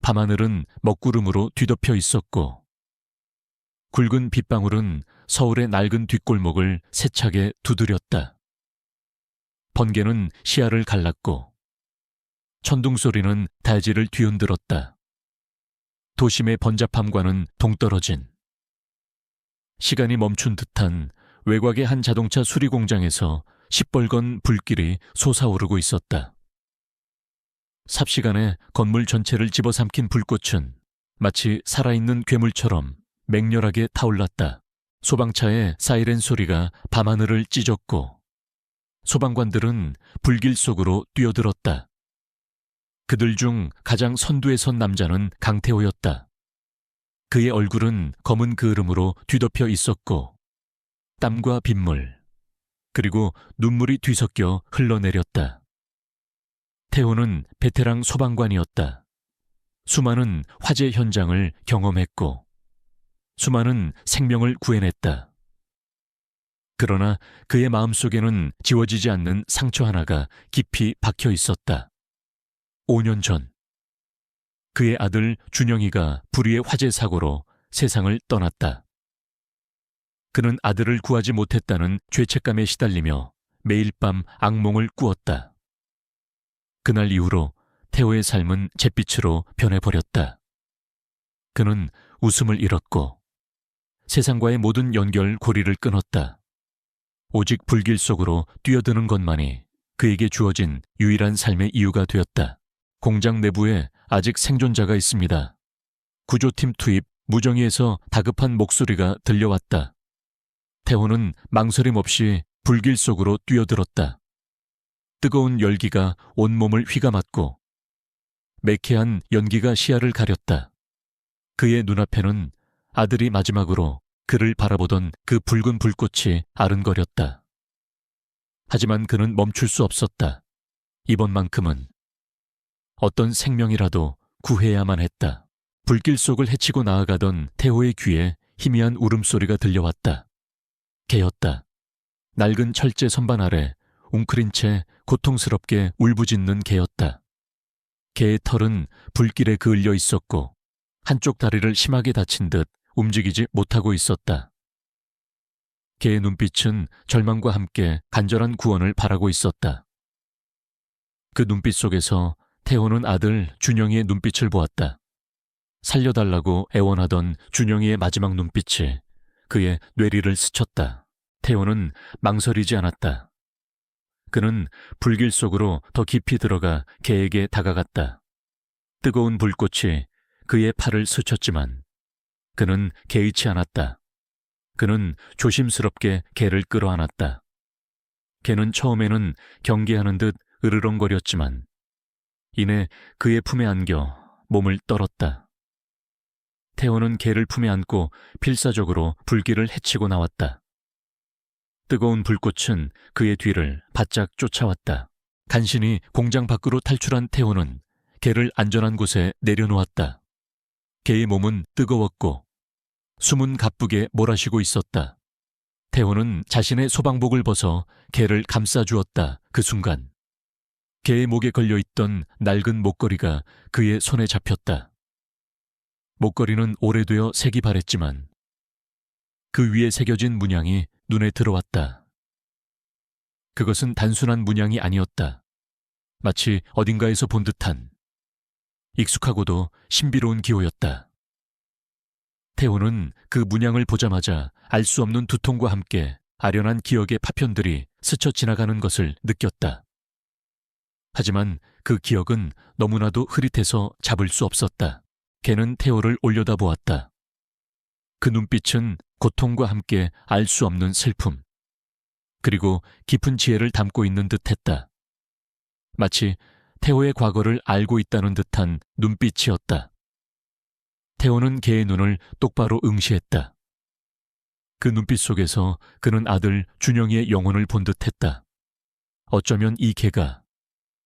밤하늘은 먹구름으로 뒤덮여 있었고 굵은 빗방울은 서울의 낡은 뒷골목을 세차게 두드렸다. 번개는 시야를 갈랐고 천둥 소리는 대지를 뒤흔들었다. 도심의 번잡함과는 동떨어진 시간이 멈춘 듯한 외곽의 한 자동차 수리 공장에서 시뻘건 불길이 솟아오르고 있었다. 삽시간에 건물 전체를 집어삼킨 불꽃은 마치 살아있는 괴물처럼 맹렬하게 타올랐다. 소방차의 사이렌 소리가 밤하늘을 찢었고 소방관들은 불길 속으로 뛰어들었다. 그들 중 가장 선두에 선 남자는 강태호였다. 그의 얼굴은 검은 그을음으로 뒤덮여 있었고 땀과 빗물, 그리고 눈물이 뒤섞여 흘러내렸다. 태호는 베테랑 소방관이었다. 수많은 화재 현장을 경험했고 수많은 생명을 구해냈다. 그러나 그의 마음속에는 지워지지 않는 상처 하나가 깊이 박혀 있었다. 5년 전 그의 아들 준영이가 불의의 화재 사고로 세상을 떠났다. 그는 아들을 구하지 못했다는 죄책감에 시달리며 매일 밤 악몽을 꾸었다. 그날 이후로 태호의 삶은 잿빛으로 변해버렸다. 그는 웃음을 잃었고 세상과의 모든 연결 고리를 끊었다. 오직 불길 속으로 뛰어드는 것만이 그에게 주어진 유일한 삶의 이유가 되었다. 공장 내부에 아직 생존자가 있습니다. 구조팀 투입. 무정위에서 다급한 목소리가 들려왔다. 태호는 망설임 없이 불길 속으로 뛰어들었다. 뜨거운 열기가 온몸을 휘감았고 매캐한 연기가 시야를 가렸다. 그의 눈앞에는 아들이 마지막으로 그를 바라보던 그 붉은 불꽃이 아른거렸다. 하지만 그는 멈출 수 없었다. 이번만큼은 어떤 생명이라도 구해야만 했다. 불길 속을 헤치고 나아가던 태호의 귀에 희미한 울음소리가 들려왔다. 개였다. 낡은 철제 선반 아래 웅크린 채 고통스럽게 울부짖는 개였다. 개의 털은 불길에 그을려 있었고 한쪽 다리를 심하게 다친 듯 움직이지 못하고 있었다. 개의 눈빛은 절망과 함께 간절한 구원을 바라고 있었다. 그 눈빛 속에서 태호는 아들 준영이의 눈빛을 보았다. 살려달라고 애원하던 준영이의 마지막 눈빛이 그의 뇌리를 스쳤다. 태호는 망설이지 않았다. 그는 불길 속으로 더 깊이 들어가 개에게 다가갔다. 뜨거운 불꽃이 그의 팔을 스쳤지만 그는 개의치 않았다. 그는 조심스럽게 개를 끌어안았다. 개는 처음에는 경계하는 듯 으르렁거렸지만 이내 그의 품에 안겨 몸을 떨었다. 태호는 개를 품에 안고 필사적으로 불길을 헤치고 나왔다. 뜨거운 불꽃은 그의 뒤를 바짝 쫓아왔다. 간신히 공장 밖으로 탈출한 태호는 개를 안전한 곳에 내려놓았다. 개의 몸은 뜨거웠고 숨은 가쁘게 몰아쉬고 있었다. 태호는 자신의 소방복을 벗어 개를 감싸주었다. 그 순간 개의 목에 걸려있던 낡은 목걸이가 그의 손에 잡혔다. 목걸이는 오래되어 색이 바랬지만 그 위에 새겨진 문양이 눈에 들어왔다. 그것은 단순한 문양이 아니었다. 마치 어딘가에서 본 듯한 익숙하고도 신비로운 기호였다. 태호는 그 문양을 보자마자 알 수 없는 두통과 함께 아련한 기억의 파편들이 스쳐 지나가는 것을 느꼈다. 하지만 그 기억은 너무나도 흐릿해서 잡을 수 없었다. 개는 태호를 올려다보았다. 그 눈빛은 고통과 함께 알 수 없는 슬픔, 그리고 깊은 지혜를 담고 있는 듯했다. 마치 태호의 과거를 알고 있다는 듯한 눈빛이었다. 태호는 개의 눈을 똑바로 응시했다. 그 눈빛 속에서 그는 아들 준영이의 영혼을 본 듯했다. 어쩌면 이 개가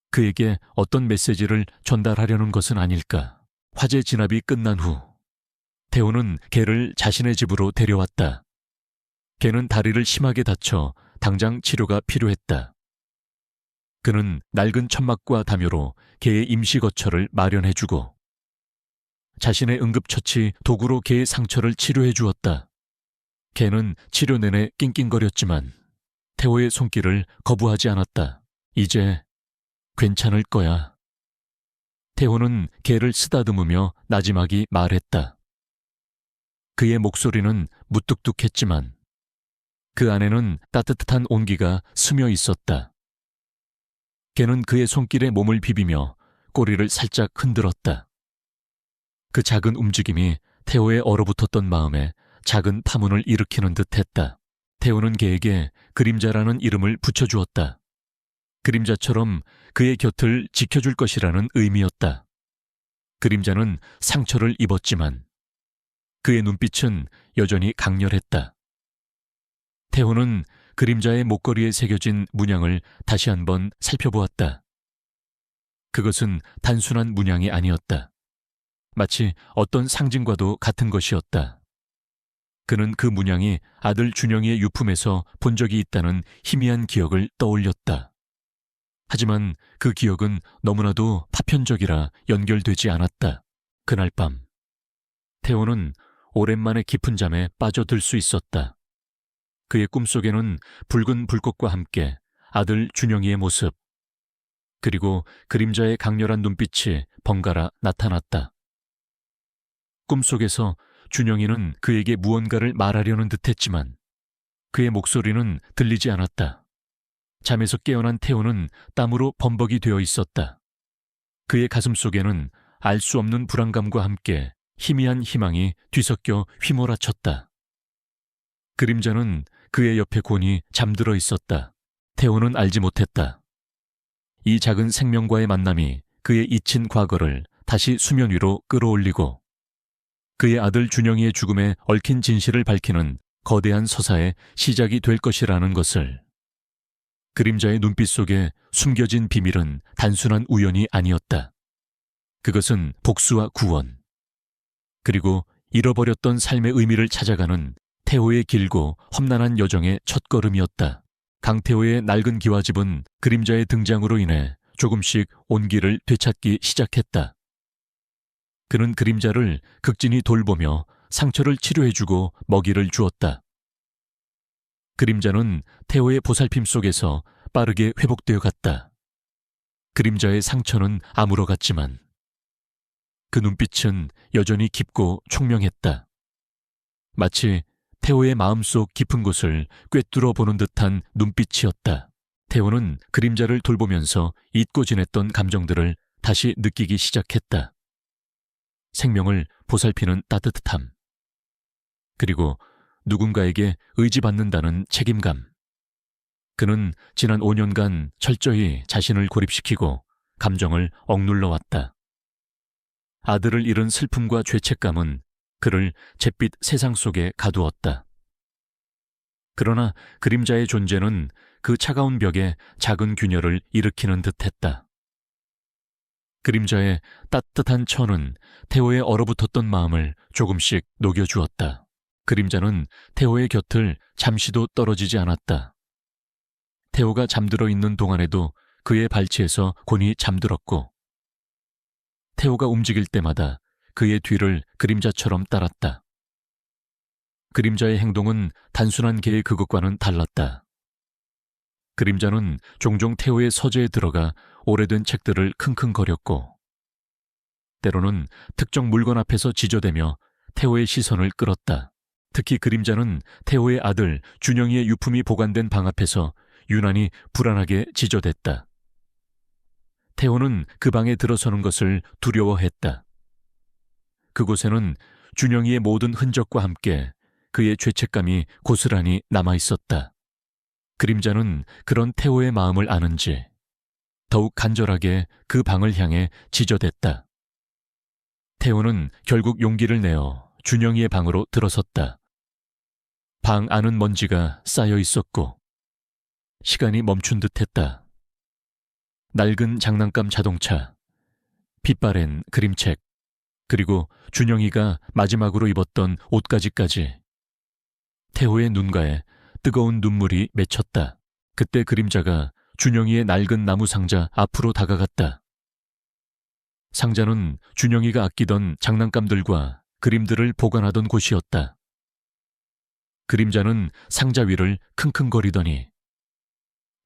그에게 어떤 메시지를 전달하려는 것은 아닐까. 화재 진압이 끝난 후 태호는 개를 자신의 집으로 데려왔다. 개는 다리를 심하게 다쳐 당장 치료가 필요했다. 그는 낡은 천막과 담요로 개의 임시 거처를 마련해주고 자신의 응급처치 도구로 개의 상처를 치료해 주었다. 개는 치료 내내 낑낑거렸지만 태호의 손길을 거부하지 않았다. 이제 괜찮을 거야. 태호는 개를 쓰다듬으며 나지막이 말했다. 그의 목소리는 무뚝뚝했지만 그 안에는 따뜻한 온기가 스며 있었다. 개는 그의 손길에 몸을 비비며 꼬리를 살짝 흔들었다. 그 작은 움직임이 태호의 얼어붙었던 마음에 작은 파문을 일으키는 듯했다. 태호는 개에게 그림자라는 이름을 붙여주었다. 그림자처럼 그의 곁을 지켜줄 것이라는 의미였다. 그림자는 상처를 입었지만 그의 눈빛은 여전히 강렬했다. 태호는 그림자의 목걸이에 새겨진 문양을 다시 한번 살펴보았다. 그것은 단순한 문양이 아니었다. 마치 어떤 상징과도 같은 것이었다. 그는 그 문양이 아들 준영이의 유품에서 본 적이 있다는 희미한 기억을 떠올렸다. 하지만 그 기억은 너무나도 파편적이라 연결되지 않았다. 그날 밤, 태호는 오랜만에 깊은 잠에 빠져들 수 있었다. 그의 꿈속에는 붉은 불꽃과 함께 아들 준영이의 모습, 그리고 그림자의 강렬한 눈빛이 번갈아 나타났다. 꿈속에서 준영이는 그에게 무언가를 말하려는 듯했지만 그의 목소리는 들리지 않았다. 잠에서 깨어난 태호는 땀으로 범벅이 되어 있었다. 그의 가슴 속에는 알 수 없는 불안감과 함께 희미한 희망이 뒤섞여 휘몰아쳤다. 그림자는 그의 옆에 곤히 잠들어 있었다. 태호는 알지 못했다. 이 작은 생명과의 만남이 그의 잊힌 과거를 다시 수면 위로 끌어올리고 그의 아들 준영이의 죽음에 얽힌 진실을 밝히는 거대한 서사의 시작이 될 것이라는 것을. 그림자의 눈빛 속에 숨겨진 비밀은 단순한 우연이 아니었다. 그것은 복수와 구원, 그리고 잃어버렸던 삶의 의미를 찾아가는 태호의 길고 험난한 여정의 첫걸음이었다. 강태호의 낡은 기와집은 그림자의 등장으로 인해 조금씩 온기를 되찾기 시작했다. 그는 그림자를 극진히 돌보며 상처를 치료해주고 먹이를 주었다. 그림자는 태호의 보살핌 속에서 빠르게 회복되어 갔다. 그림자의 상처는 아물어갔지만 그 눈빛은 여전히 깊고 총명했다. 마치 태호의 마음속 깊은 곳을 꿰뚫어 보는 듯한 눈빛이었다. 태호는 그림자를 돌보면서 잊고 지냈던 감정들을 다시 느끼기 시작했다. 생명을 보살피는 따뜻함, 그리고 누군가에게 의지받는다는 책임감. 그는 지난 5년간 철저히 자신을 고립시키고 감정을 억눌러 왔다. 아들을 잃은 슬픔과 죄책감은 그를 잿빛 세상 속에 가두었다. 그러나 그림자의 존재는 그 차가운 벽에 작은 균열을 일으키는 듯했다. 그림자의 따뜻한 천은 태호의 얼어붙었던 마음을 조금씩 녹여주었다. 그림자는 태호의 곁을 잠시도 떨어지지 않았다. 태호가 잠들어 있는 동안에도 그의 발치에서 곤히 잠들었고, 태호가 움직일 때마다 그의 뒤를 그림자처럼 따랐다. 그림자의 행동은 단순한 개의 그것과는 달랐다. 그림자는 종종 태호의 서재에 들어가 오래된 책들을 킁킁거렸고, 때로는 특정 물건 앞에서 지저대며 태호의 시선을 끌었다. 특히 그림자는 태호의 아들 준영이의 유품이 보관된 방 앞에서 유난히 불안하게 지저댔다. 태호는 그 방에 들어서는 것을 두려워했다. 그곳에는 준영이의 모든 흔적과 함께 그의 죄책감이 고스란히 남아있었다. 그림자는 그런 태호의 마음을 아는지 더욱 간절하게 그 방을 향해 지저댔다. 태호는 결국 용기를 내어 준영이의 방으로 들어섰다. 방 안은 먼지가 쌓여 있었고 시간이 멈춘 듯했다. 낡은 장난감 자동차, 빛바랜 그림책, 그리고 준영이가 마지막으로 입었던 옷가지까지. 태호의 눈가에 뜨거운 눈물이 맺혔다. 그때 그림자가 준영이의 낡은 나무 상자 앞으로 다가갔다. 상자는 준영이가 아끼던 장난감들과 그림들을 보관하던 곳이었다. 그림자는 상자 위를 킁킁거리더니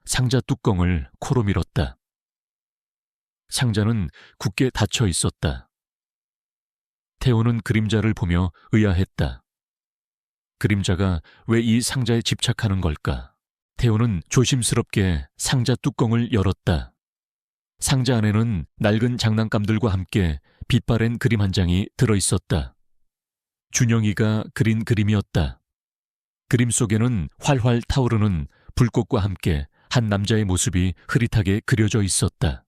상자 뚜껑을 코로 밀었다. 상자는 굳게 닫혀 있었다. 태호는 그림자를 보며 의아했다. 그림자가 왜 이 상자에 집착하는 걸까? 태호는 조심스럽게 상자 뚜껑을 열었다. 상자 안에는 낡은 장난감들과 함께 빛바랜 그림 한 장이 들어있었다. 준영이가 그린 그림이었다. 그림 속에는 활활 타오르는 불꽃과 함께 한 남자의 모습이 흐릿하게 그려져 있었다.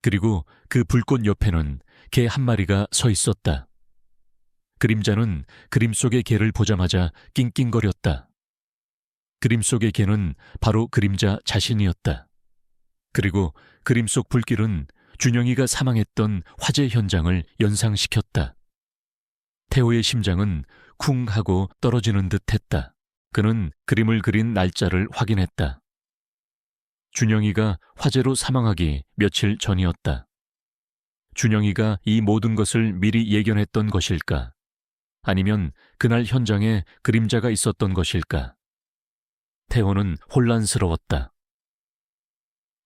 그리고 그 불꽃 옆에는 개 한 마리가 서 있었다. 그림자는 그림 속의 개를 보자마자 낑낑거렸다. 그림 속의 개는 바로 그림자 자신이었다. 그리고 그림 속 불길은 준영이가 사망했던 화재 현장을 연상시켰다. 태호의 심장은 쿵 하고 떨어지는 듯 했다. 그는 그림을 그린 날짜를 확인했다. 준영이가 화재로 사망하기 며칠 전이었다. 준영이가 이 모든 것을 미리 예견했던 것일까? 아니면 그날 현장에 그림자가 있었던 것일까? 태호는 혼란스러웠다.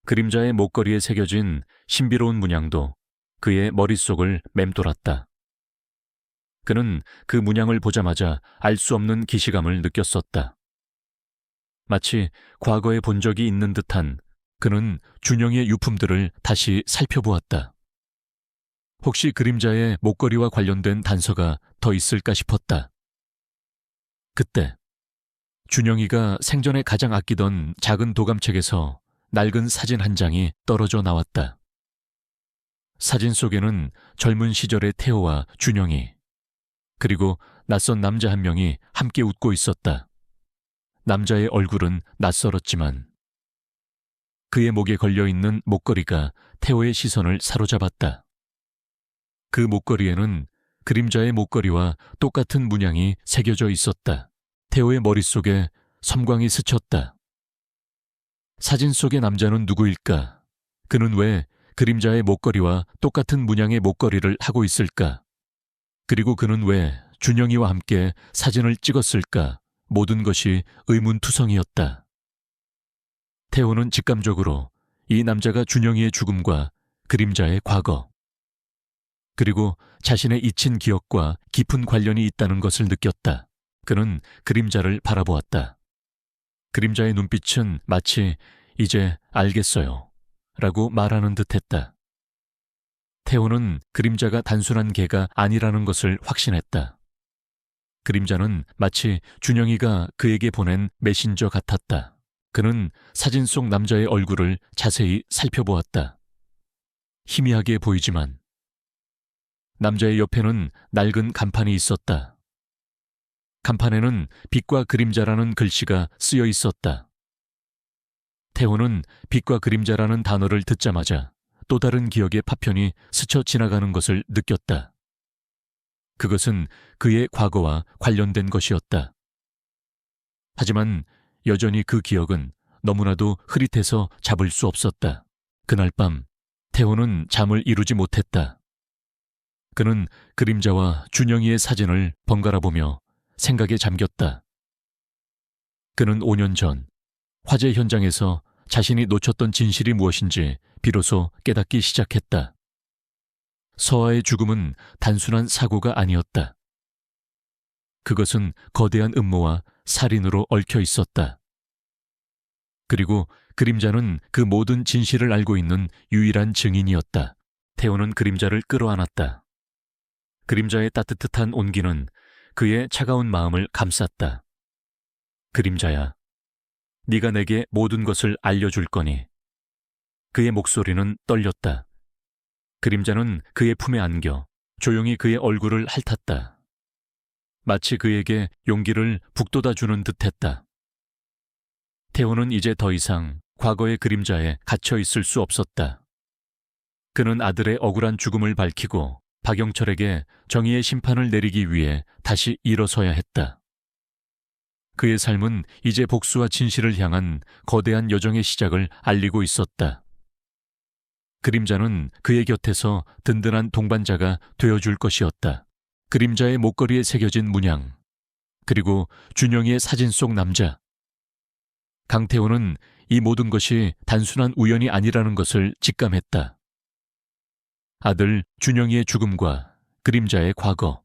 그림자의 목걸이에 새겨진 신비로운 문양도 그의 머릿속을 맴돌았다. 그는 그 문양을 보자마자 알 수 없는 기시감을 느꼈었다. 마치 과거에 본 적이 있는 듯한 그는 준영이의 유품들을 다시 살펴보았다. 혹시 그림자의 목걸이와 관련된 단서가 더 있을까 싶었다. 그때 준영이가 생전에 가장 아끼던 작은 도감책에서 낡은 사진 한 장이 떨어져 나왔다. 사진 속에는 젊은 시절의 태호와 준영이, 그리고 낯선 남자 한 명이 함께 웃고 있었다. 남자의 얼굴은 낯설었지만 그의 목에 걸려있는 목걸이가 태호의 시선을 사로잡았다. 그 목걸이에는 그림자의 목걸이와 똑같은 문양이 새겨져 있었다. 태호의 머릿속에 섬광이 스쳤다. 사진 속의 남자는 누구일까? 그는 왜 그림자의 목걸이와 똑같은 문양의 목걸이를 하고 있을까? 그리고 그는 왜 준영이와 함께 사진을 찍었을까? 모든 것이 의문투성이었다. 태호는 직감적으로 이 남자가 준영이의 죽음과 그림자의 과거, 그리고 자신의 잊힌 기억과 깊은 관련이 있다는 것을 느꼈다. 그는 그림자를 바라보았다. 그림자의 눈빛은 마치 이제 알겠어요 라고 말하는 듯했다. 태호는 그림자가 단순한 개가 아니라는 것을 확신했다. 그림자는 마치 준영이가 그에게 보낸 메신저 같았다. 그는 사진 속 남자의 얼굴을 자세히 살펴보았다. 희미하게 보이지만 남자의 옆에는 낡은 간판이 있었다. 간판에는 빛과 그림자라는 글씨가 쓰여 있었다. 태호는 빛과 그림자라는 단어를 듣자마자 또 다른 기억의 파편이 스쳐 지나가는 것을 느꼈다. 그것은 그의 과거와 관련된 것이었다. 하지만 여전히 그 기억은 너무나도 흐릿해서 잡을 수 없었다. 그날 밤 태호는 잠을 이루지 못했다. 그는 그림자와 준영이의 사진을 번갈아 보며 생각에 잠겼다. 그는 5년 전 화재 현장에서 자신이 놓쳤던 진실이 무엇인지 비로소 깨닫기 시작했다. 서아의 죽음은 단순한 사고가 아니었다. 그것은 거대한 음모와 살인으로 얽혀 있었다. 그리고 그림자는 그 모든 진실을 알고 있는 유일한 증인이었다. 태호는 그림자를 끌어안았다. 그림자의 따뜻한 온기는 그의 차가운 마음을 감쌌다. 그림자야, 네가 내게 모든 것을 알려줄 거니. 그의 목소리는 떨렸다. 그림자는 그의 품에 안겨 조용히 그의 얼굴을 핥았다. 마치 그에게 용기를 북돋아주는 듯했다. 태호는 이제 더 이상 과거의 그림자에 갇혀 있을 수 없었다. 그는 아들의 억울한 죽음을 밝히고 박영철에게 정의의 심판을 내리기 위해 다시 일어서야 했다. 그의 삶은 이제 복수와 진실을 향한 거대한 여정의 시작을 알리고 있었다. 그림자는 그의 곁에서 든든한 동반자가 되어줄 것이었다. 그림자의 목걸이에 새겨진 문양, 그리고 준영이의 사진 속 남자. 강태호는 이 모든 것이 단순한 우연이 아니라는 것을 직감했다. 아들 준영이의 죽음과 그림자의 과거,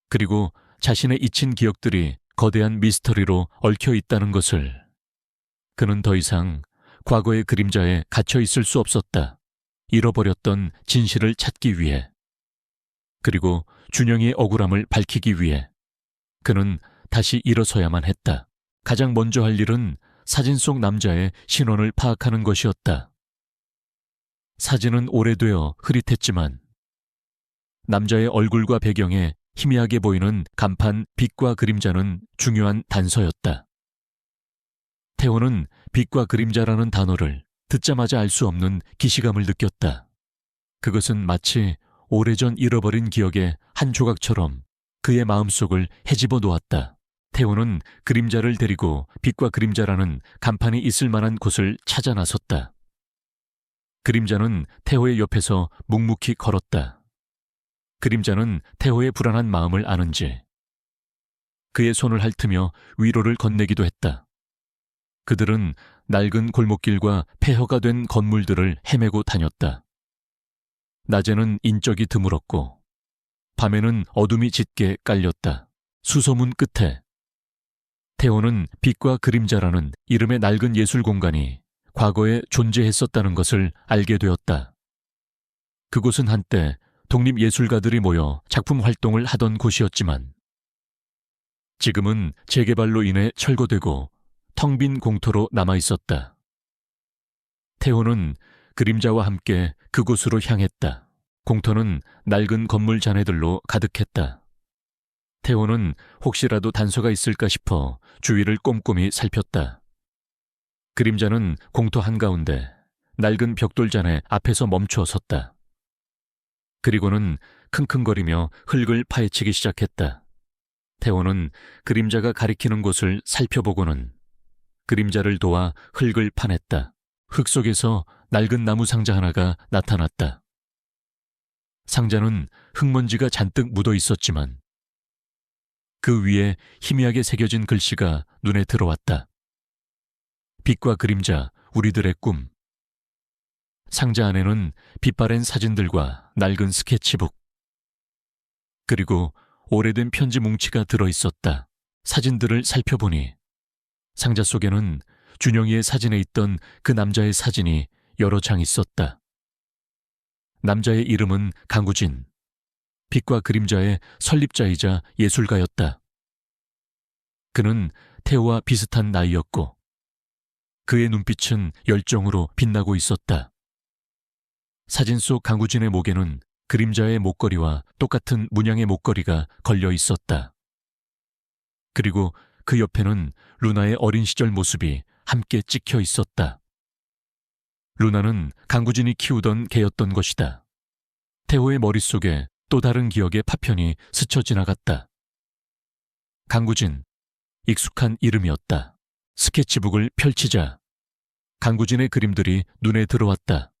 그리고 자신의 잊힌 기억들이 거대한 미스터리로 얽혀 있다는 것을. 그는 더 이상 과거의 그림자에 갇혀 있을 수 없었다. 잃어버렸던 진실을 찾기 위해, 그리고 준영이의 억울함을 밝히기 위해 그는 다시 일어서야만 했다. 가장 먼저 할 일은 사진 속 남자의 신원을 파악하는 것이었다. 사진은 오래되어 흐릿했지만 남자의 얼굴과 배경에 희미하게 보이는 간판 빛과 그림자는 중요한 단서였다. 태호는 빛과 그림자라는 단어를 듣자마자 알 수 없는 기시감을 느꼈다. 그것은 마치 오래전 잃어버린 기억의 한 조각처럼 그의 마음속을 헤집어 놓았다. 태호는 그림자를 데리고 빛과 그림자라는 간판이 있을 만한 곳을 찾아 나섰다. 그림자는 태호의 옆에서 묵묵히 걸었다. 그림자는 태호의 불안한 마음을 아는지 그의 손을 핥으며 위로를 건네기도 했다. 그들은 낡은 골목길과 폐허가 된 건물들을 헤매고 다녔다. 낮에는 인적이 드물었고 밤에는 어둠이 짙게 깔렸다. 수소문 끝에 태호는 빛과 그림자라는 이름의 낡은 예술 공간이 과거에 존재했었다는 것을 알게 되었다. 그곳은 한때 독립예술가들이 모여 작품 활동을 하던 곳이었지만 지금은 재개발로 인해 철거되고 텅 빈 공터로 남아있었다. 태호는 그림자와 함께 그곳으로 향했다. 공터는 낡은 건물 잔해들로 가득했다. 태호는 혹시라도 단서가 있을까 싶어 주위를 꼼꼼히 살폈다. 그림자는 공터 한가운데 낡은 벽돌잔해 앞에서 멈춰 섰다. 그리고는 킁킁거리며 흙을 파헤치기 시작했다. 태호는 그림자가 가리키는 곳을 살펴보고는 그림자를 도와 흙을 파냈다. 흙 속에서 낡은 나무 상자 하나가 나타났다. 상자는 흙먼지가 잔뜩 묻어 있었지만 그 위에 희미하게 새겨진 글씨가 눈에 들어왔다. 빛과 그림자, 우리들의 꿈. 상자 안에는 빛바랜 사진들과 낡은 스케치북, 그리고 오래된 편지 뭉치가 들어있었다. 사진들을 살펴보니 상자 속에는 준영이의 사진에 있던 그 남자의 사진이 여러 장 있었다. 남자의 이름은 강구진, 빛과 그림자의 설립자이자 예술가였다. 그는 태호와 비슷한 나이였고 그의 눈빛은 열정으로 빛나고 있었다. 사진 속 강구진의 목에는 그림자의 목걸이와 똑같은 문양의 목걸이가 걸려 있었다. 그리고 그 옆에는 루나의 어린 시절 모습이 함께 찍혀 있었다. 루나는 강구진이 키우던 개였던 것이다. 태호의 머릿속에 또 다른 기억의 파편이 스쳐 지나갔다. 강구진, 익숙한 이름이었다. 스케치북을 펼치자 강구진의 그림들이 눈에 들어왔다.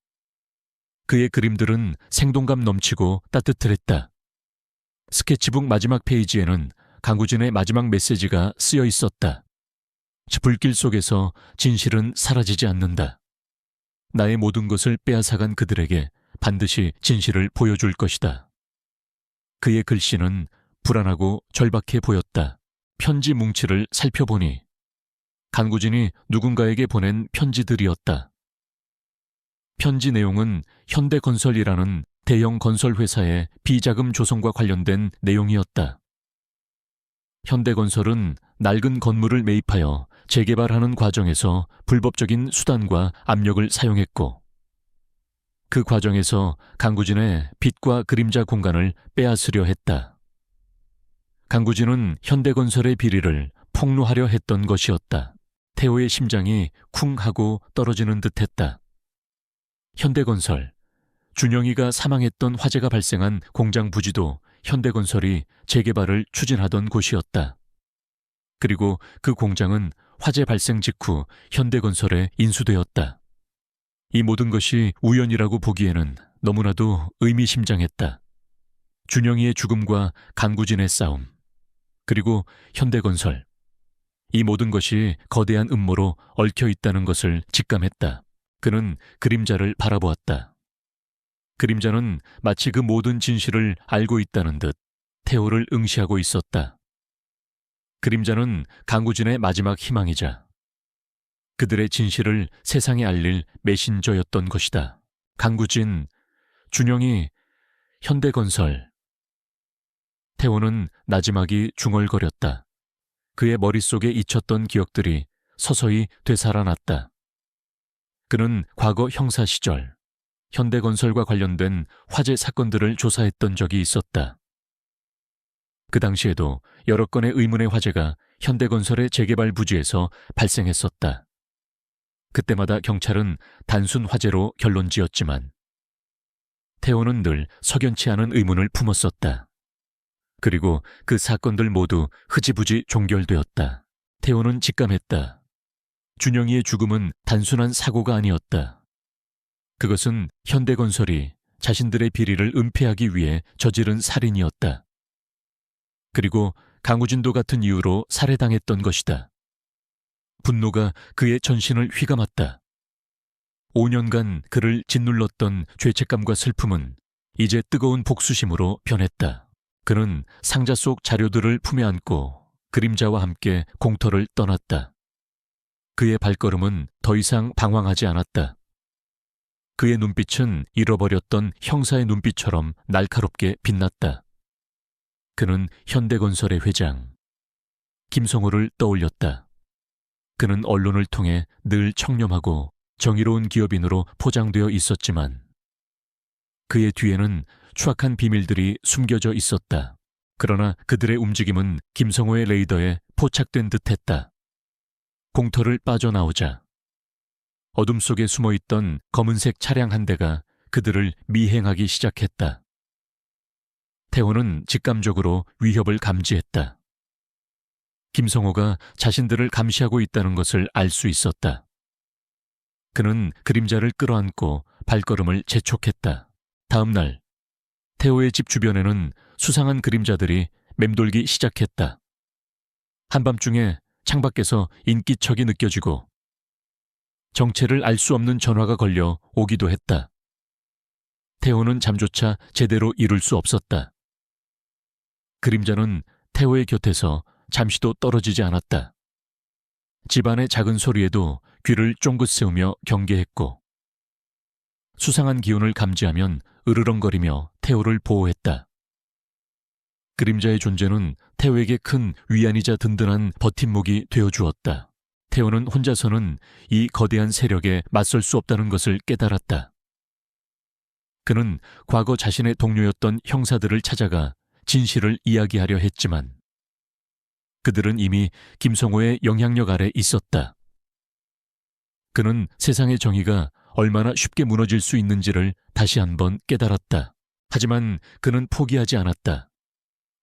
그의 그림들은 생동감 넘치고 따뜻했다. 스케치북 마지막 페이지에는 강구진의 마지막 메시지가 쓰여 있었다. 불길 속에서 진실은 사라지지 않는다. 나의 모든 것을 빼앗아간 그들에게 반드시 진실을 보여줄 것이다. 그의 글씨는 불안하고 절박해 보였다. 편지 뭉치를 살펴보니 강구진이 누군가에게 보낸 편지들이었다. 편지 내용은 현대건설이라는 대형 건설회사의 비자금 조성과 관련된 내용이었다. 현대건설은 낡은 건물을 매입하여 재개발하는 과정에서 불법적인 수단과 압력을 사용했고 그 과정에서 강구진의 빛과 그림자 공간을 빼앗으려 했다. 강구진은 현대건설의 비리를 폭로하려 했던 것이었다. 태호의 심장이 쿵 하고 떨어지는 듯했다. 현대건설, 준영이가 사망했던 화재가 발생한 공장 부지도 현대건설이 재개발을 추진하던 곳이었다. 그리고 그 공장은 화재 발생 직후 현대건설에 인수되었다. 이 모든 것이 우연이라고 보기에는 너무나도 의미심장했다. 준영이의 죽음과 강구진의 싸움, 그리고 현대건설. 이 모든 것이 거대한 음모로 얽혀 있다는 것을 직감했다. 그는 그림자를 바라보았다. 그림자는 마치 그 모든 진실을 알고 있다는 듯 태호를 응시하고 있었다. 그림자는 강구진의 마지막 희망이자 그들의 진실을 세상에 알릴 메신저였던 것이다. 강구진, 준영이, 현대건설. 태호는 나지막이 중얼거렸다. 그의 머릿속에 잊혔던 기억들이 서서히 되살아났다. 그는 과거 형사 시절 현대건설과 관련된 화재 사건들을 조사했던 적이 있었다. 그 당시에도 여러 건의 의문의 화재가 현대건설의 재개발 부지에서 발생했었다. 그때마다 경찰은 단순 화재로 결론지었지만 태호는 늘 석연치 않은 의문을 품었었다. 그리고 그 사건들 모두 흐지부지 종결되었다. 태호는 직감했다. 준영이의 죽음은 단순한 사고가 아니었다. 그것은 현대건설이 자신들의 비리를 은폐하기 위해 저지른 살인이었다. 그리고 강우진도 같은 이유로 살해당했던 것이다. 분노가 그의 전신을 휘감았다. 5년간 그를 짓눌렀던 죄책감과 슬픔은 이제 뜨거운 복수심으로 변했다. 그는 상자 속 자료들을 품에 안고 그림자와 함께 공터를 떠났다. 그의 발걸음은 더 이상 방황하지 않았다. 그의 눈빛은 잃어버렸던 형사의 눈빛처럼 날카롭게 빛났다. 그는 현대건설의 회장 김성호를 떠올렸다. 그는 언론을 통해 늘 청렴하고 정의로운 기업인으로 포장되어 있었지만 그의 뒤에는 추악한 비밀들이 숨겨져 있었다. 그러나 그들의 움직임은 김성호의 레이더에 포착된 듯했다. 공터를 빠져나오자 어둠 속에 숨어있던 검은색 차량 한 대가 그들을 미행하기 시작했다. 태호는 직감적으로 위협을 감지했다. 김성호가 자신들을 감시하고 있다는 것을 알 수 있었다. 그는 그림자를 끌어안고 발걸음을 재촉했다. 다음 날 태호의 집 주변에는 수상한 그림자들이 맴돌기 시작했다. 한밤중에 창밖에서 인기척이 느껴지고 정체를 알 수 없는 전화가 걸려 오기도 했다. 태호는 잠조차 제대로 이룰 수 없었다. 그림자는 태호의 곁에서 잠시도 떨어지지 않았다. 집안의 작은 소리에도 귀를 쫑긋 세우며 경계했고 수상한 기운을 감지하면 으르렁거리며 태호를 보호했다. 그림자의 존재는 태호에게 큰 위안이자 든든한 버팀목이 되어주었다. 태호는 혼자서는 이 거대한 세력에 맞설 수 없다는 것을 깨달았다. 그는 과거 자신의 동료였던 형사들을 찾아가 진실을 이야기하려 했지만 그들은 이미 김성호의 영향력 아래 있었다. 그는 세상의 정의가 얼마나 쉽게 무너질 수 있는지를 다시 한번 깨달았다. 하지만 그는 포기하지 않았다.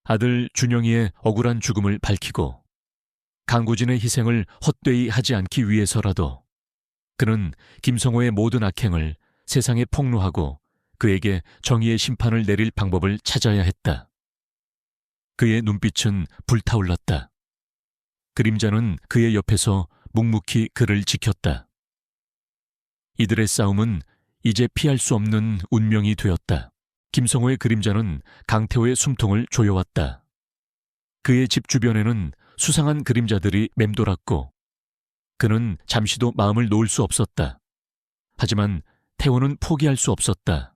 아들 준영이의 억울한 죽음을 밝히고 강구진의 희생을 헛되이 하지 않기 위해서라도 그는 김성호의 모든 악행을 세상에 폭로하고 그에게 정의의 심판을 내릴 방법을 찾아야 했다. 그의 눈빛은 불타올랐다. 그림자는 그의 옆에서 묵묵히 그를 지켰다. 이들의 싸움은 이제 피할 수 없는 운명이 되었다. 김성호의 그림자는 강태호의 숨통을 조여왔다. 그의 집 주변에는 수상한 그림자들이 맴돌았고 그는 잠시도 마음을 놓을 수 없었다. 하지만 태호는 포기할 수 없었다.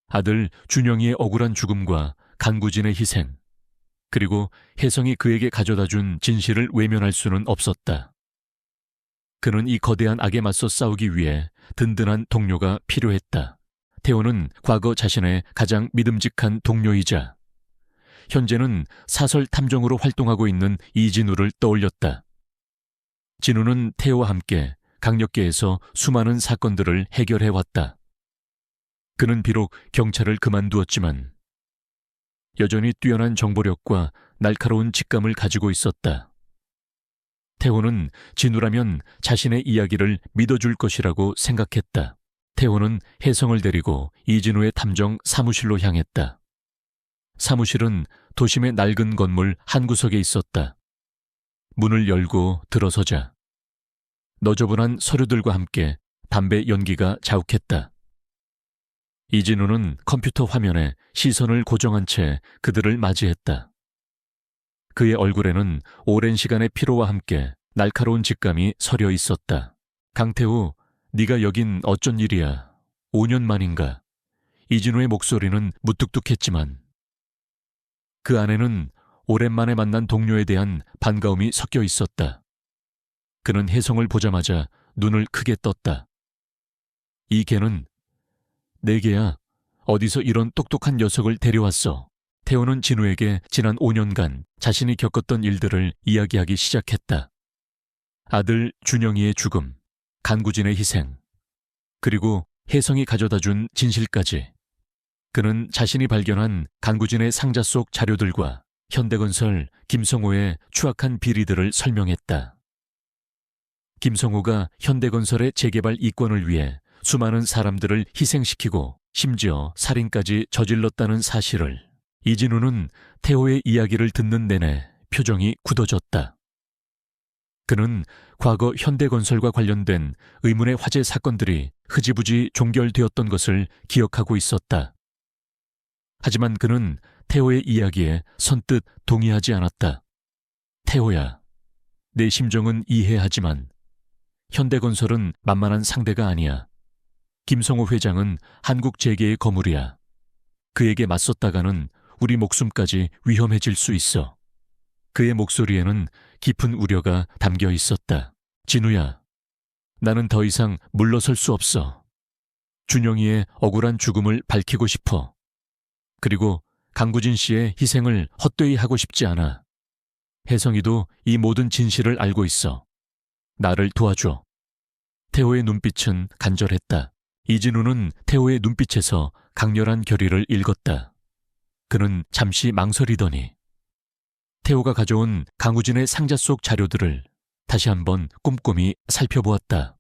아들 준영이의 억울한 죽음과 강구진의 희생, 그리고 혜성이 그에게 가져다준 진실을 외면할 수는 없었다. 그는 이 거대한 악에 맞서 싸우기 위해 든든한 동료가 필요했다. 태호는 과거 자신의 가장 믿음직한 동료이자 현재는 사설 탐정으로 활동하고 있는 이진우를 떠올렸다. 진우는 태호와 함께 강력계에서 수많은 사건들을 해결해왔다. 그는 비록 경찰을 그만두었지만 여전히 뛰어난 정보력과 날카로운 직감을 가지고 있었다. 태호는 진우라면 자신의 이야기를 믿어줄 것이라고 생각했다. 태호는 혜성을 데리고 이진우의 탐정 사무실로 향했다. 사무실은 도심의 낡은 건물 한 구석에 있었다. 문을 열고 들어서자 너저분한 서류들과 함께 담배 연기가 자욱했다. 이진우는 컴퓨터 화면에 시선을 고정한 채 그들을 맞이했다. 그의 얼굴에는 오랜 시간의 피로와 함께 날카로운 직감이 서려 있었다. 강태우, 네가 여긴 어쩐 일이야? 5년 만인가? 이진우의 목소리는 무뚝뚝했지만 그 안에는 오랜만에 만난 동료에 대한 반가움이 섞여 있었다. 그는 혜성을 보자마자 눈을 크게 떴다. 이 개는 내 개야. 어디서 이런 똑똑한 녀석을 데려왔어? 태호는 진우에게 지난 5년간 자신이 겪었던 일들을 이야기하기 시작했다. 아들 준영이의 죽음, 간구진의 희생, 그리고 혜성이 가져다준 진실까지. 그는 자신이 발견한 간구진의 상자 속 자료들과 현대건설 김성호의 추악한 비리들을 설명했다. 김성호가 현대건설의 재개발 이권을 위해 수많은 사람들을 희생시키고 심지어 살인까지 저질렀다는 사실을 이진우는 태호의 이야기를 듣는 내내 표정이 굳어졌다. 그는 과거 현대건설과 관련된 의문의 화재 사건들이 흐지부지 종결되었던 것을 기억하고 있었다. 하지만 그는 태호의 이야기에 선뜻 동의하지 않았다. 태호야, 내 심정은 이해하지만 현대건설은 만만한 상대가 아니야. 김성호 회장은 한국 재계의 거물이야. 그에게 맞섰다가는 우리 목숨까지 위험해질 수 있어. 그의 목소리에는 깊은 우려가 담겨 있었다. 진우야, 나는 더 이상 물러설 수 없어. 준영이의 억울한 죽음을 밝히고 싶어. 그리고 강구진 씨의 희생을 헛되이 하고 싶지 않아. 혜성이도 이 모든 진실을 알고 있어. 나를 도와줘. 태호의 눈빛은 간절했다. 이진우는 태호의 눈빛에서 강렬한 결의를 읽었다. 그는 잠시 망설이더니 태호가 가져온 강우진의 상자 속 자료들을 다시 한번 꼼꼼히 살펴보았다.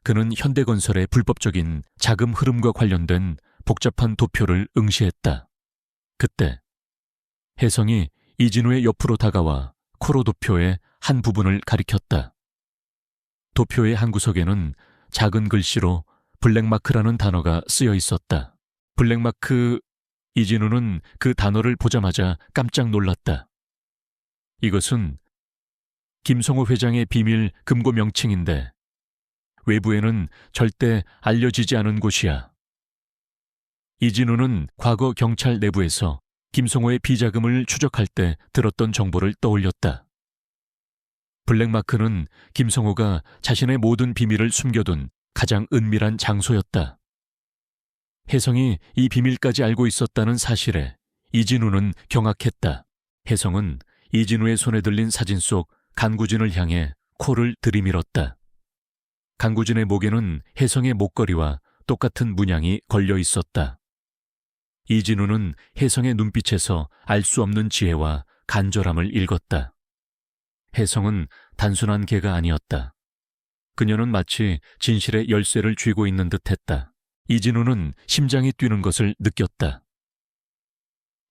그는 현대건설의 불법적인 자금 흐름과 관련된 복잡한 도표를 응시했다. 그때 혜성이 이진우의 옆으로 다가와 코로 도표의 한 부분을 가리켰다. 도표의 한 구석에는 작은 글씨로 블랙마크라는 단어가 쓰여 있었다. 블랙마크. 이진우는 그 단어를 보자마자 깜짝 놀랐다. 이것은 김성호 회장의 비밀 금고 명칭인데 외부에는 절대 알려지지 않은 곳이야. 이진우는 과거 경찰 내부에서 김성호의 비자금을 추적할 때 들었던 정보를 떠올렸다. 블랙마크는 김성호가 자신의 모든 비밀을 숨겨둔 가장 은밀한 장소였다. 혜성이 이 비밀까지 알고 있었다는 사실에 이진우는 경악했다. 혜성은 이진우의 손에 들린 사진 속 간구진을 향해 코를 들이밀었다. 간구진의 목에는 혜성의 목걸이와 똑같은 문양이 걸려 있었다. 이진우는 혜성의 눈빛에서 알 수 없는 지혜와 간절함을 읽었다. 혜성은 단순한 개가 아니었다. 그녀는 마치 진실의 열쇠를 쥐고 있는 듯했다. 이진우는 심장이 뛰는 것을 느꼈다.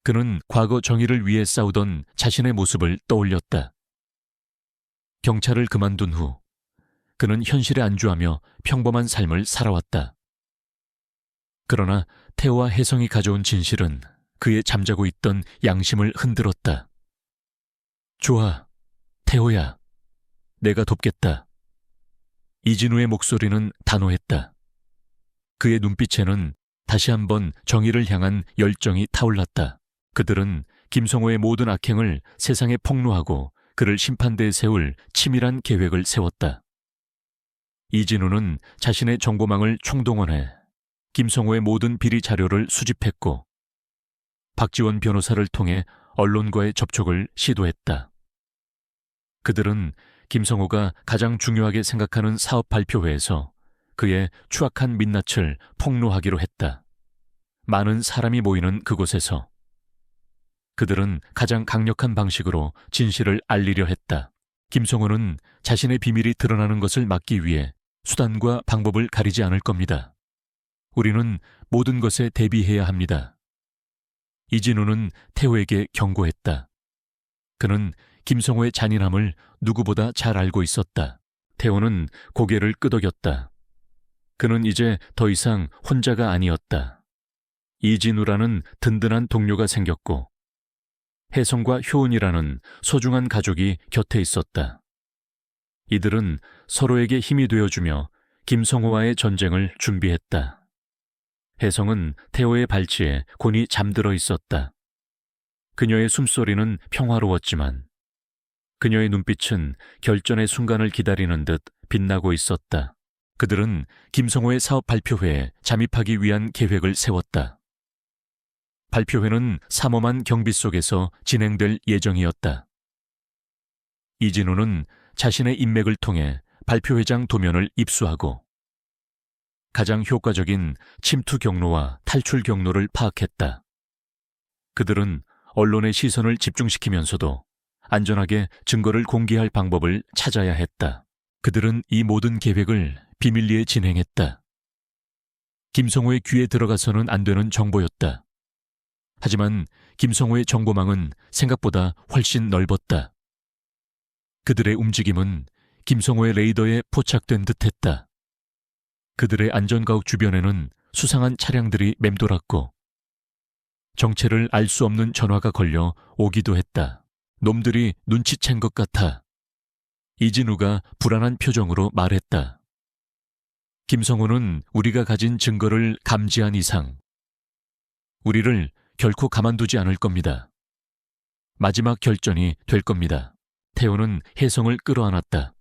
그는 과거 정의를 위해 싸우던 자신의 모습을 떠올렸다. 경찰을 그만둔 후 그는 현실에 안주하며 평범한 삶을 살아왔다. 그러나 태호와 혜성이 가져온 진실은 그의 잠자고 있던 양심을 흔들었다. 좋아, 태호야. 내가 돕겠다. 이진우의 목소리는 단호했다. 그의 눈빛에는 다시 한번 정의를 향한 열정이 타올랐다. 그들은 김성호의 모든 악행을 세상에 폭로하고 그를 심판대에 세울 치밀한 계획을 세웠다. 이진우는 자신의 정보망을 총동원해 김성호의 모든 비리 자료를 수집했고 박지원 변호사를 통해 언론과의 접촉을 시도했다. 그들은 김성호가 가장 중요하게 생각하는 사업 발표회에서 그의 추악한 민낯을 폭로하기로 했다. 많은 사람이 모이는 그곳에서 그들은 가장 강력한 방식으로 진실을 알리려 했다. 김성호는 자신의 비밀이 드러나는 것을 막기 위해 수단과 방법을 가리지 않을 겁니다. 우리는 모든 것에 대비해야 합니다. 이진우는 태호에게 경고했다. 그는 김성호의 잔인함을 누구보다 잘 알고 있었다. 태호는 고개를 끄덕였다. 그는 이제 더 이상 혼자가 아니었다. 이진우라는 든든한 동료가 생겼고 혜성과 효은이라는 소중한 가족이 곁에 있었다. 이들은 서로에게 힘이 되어주며 김성호와의 전쟁을 준비했다. 혜성은 태호의 발치에 곤히 잠들어 있었다. 그녀의 숨소리는 평화로웠지만 그녀의 눈빛은 결전의 순간을 기다리는 듯 빛나고 있었다. 그들은 김성호의 사업 발표회에 잠입하기 위한 계획을 세웠다. 발표회는 삼엄한 경비 속에서 진행될 예정이었다. 이진우는 자신의 인맥을 통해 발표회장 도면을 입수하고 가장 효과적인 침투 경로와 탈출 경로를 파악했다. 그들은 언론의 시선을 집중시키면서도 안전하게 증거를 공개할 방법을 찾아야 했다. 그들은 이 모든 계획을 비밀리에 진행했다. 김성호의 귀에 들어가서는 안 되는 정보였다. 하지만 김성호의 정보망은 생각보다 훨씬 넓었다. 그들의 움직임은 김성호의 레이더에 포착된 듯했다. 그들의 안전가옥 주변에는 수상한 차량들이 맴돌았고 정체를 알 수 없는 전화가 걸려 오기도 했다. 놈들이 눈치챈 것 같아. 이진우가 불안한 표정으로 말했다. 김성호는 우리가 가진 증거를 감지한 이상 우리를 결코 가만두지 않을 겁니다. 마지막 결전이 될 겁니다. 태호는 혜성을 끌어안았다.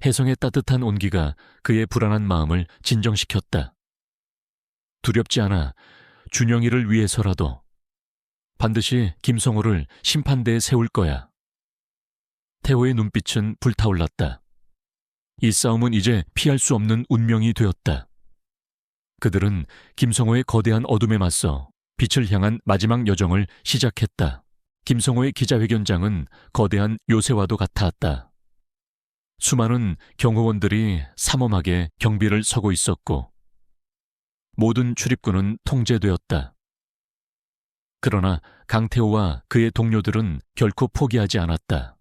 혜성의 따뜻한 온기가 그의 불안한 마음을 진정시켰다. 두렵지 않아. 준영이를 위해서라도 반드시 김성호를 심판대에 세울 거야. 태호의 눈빛은 불타올랐다. 이 싸움은 이제 피할 수 없는 운명이 되었다. 그들은 김성호의 거대한 어둠에 맞서 빛을 향한 마지막 여정을 시작했다. 김성호의 기자회견장은 거대한 요새와도 같았다. 수많은 경호원들이 삼엄하게 경비를 서고 있었고 모든 출입구는 통제되었다. 그러나 강태호와 그의 동료들은 결코 포기하지 않았다.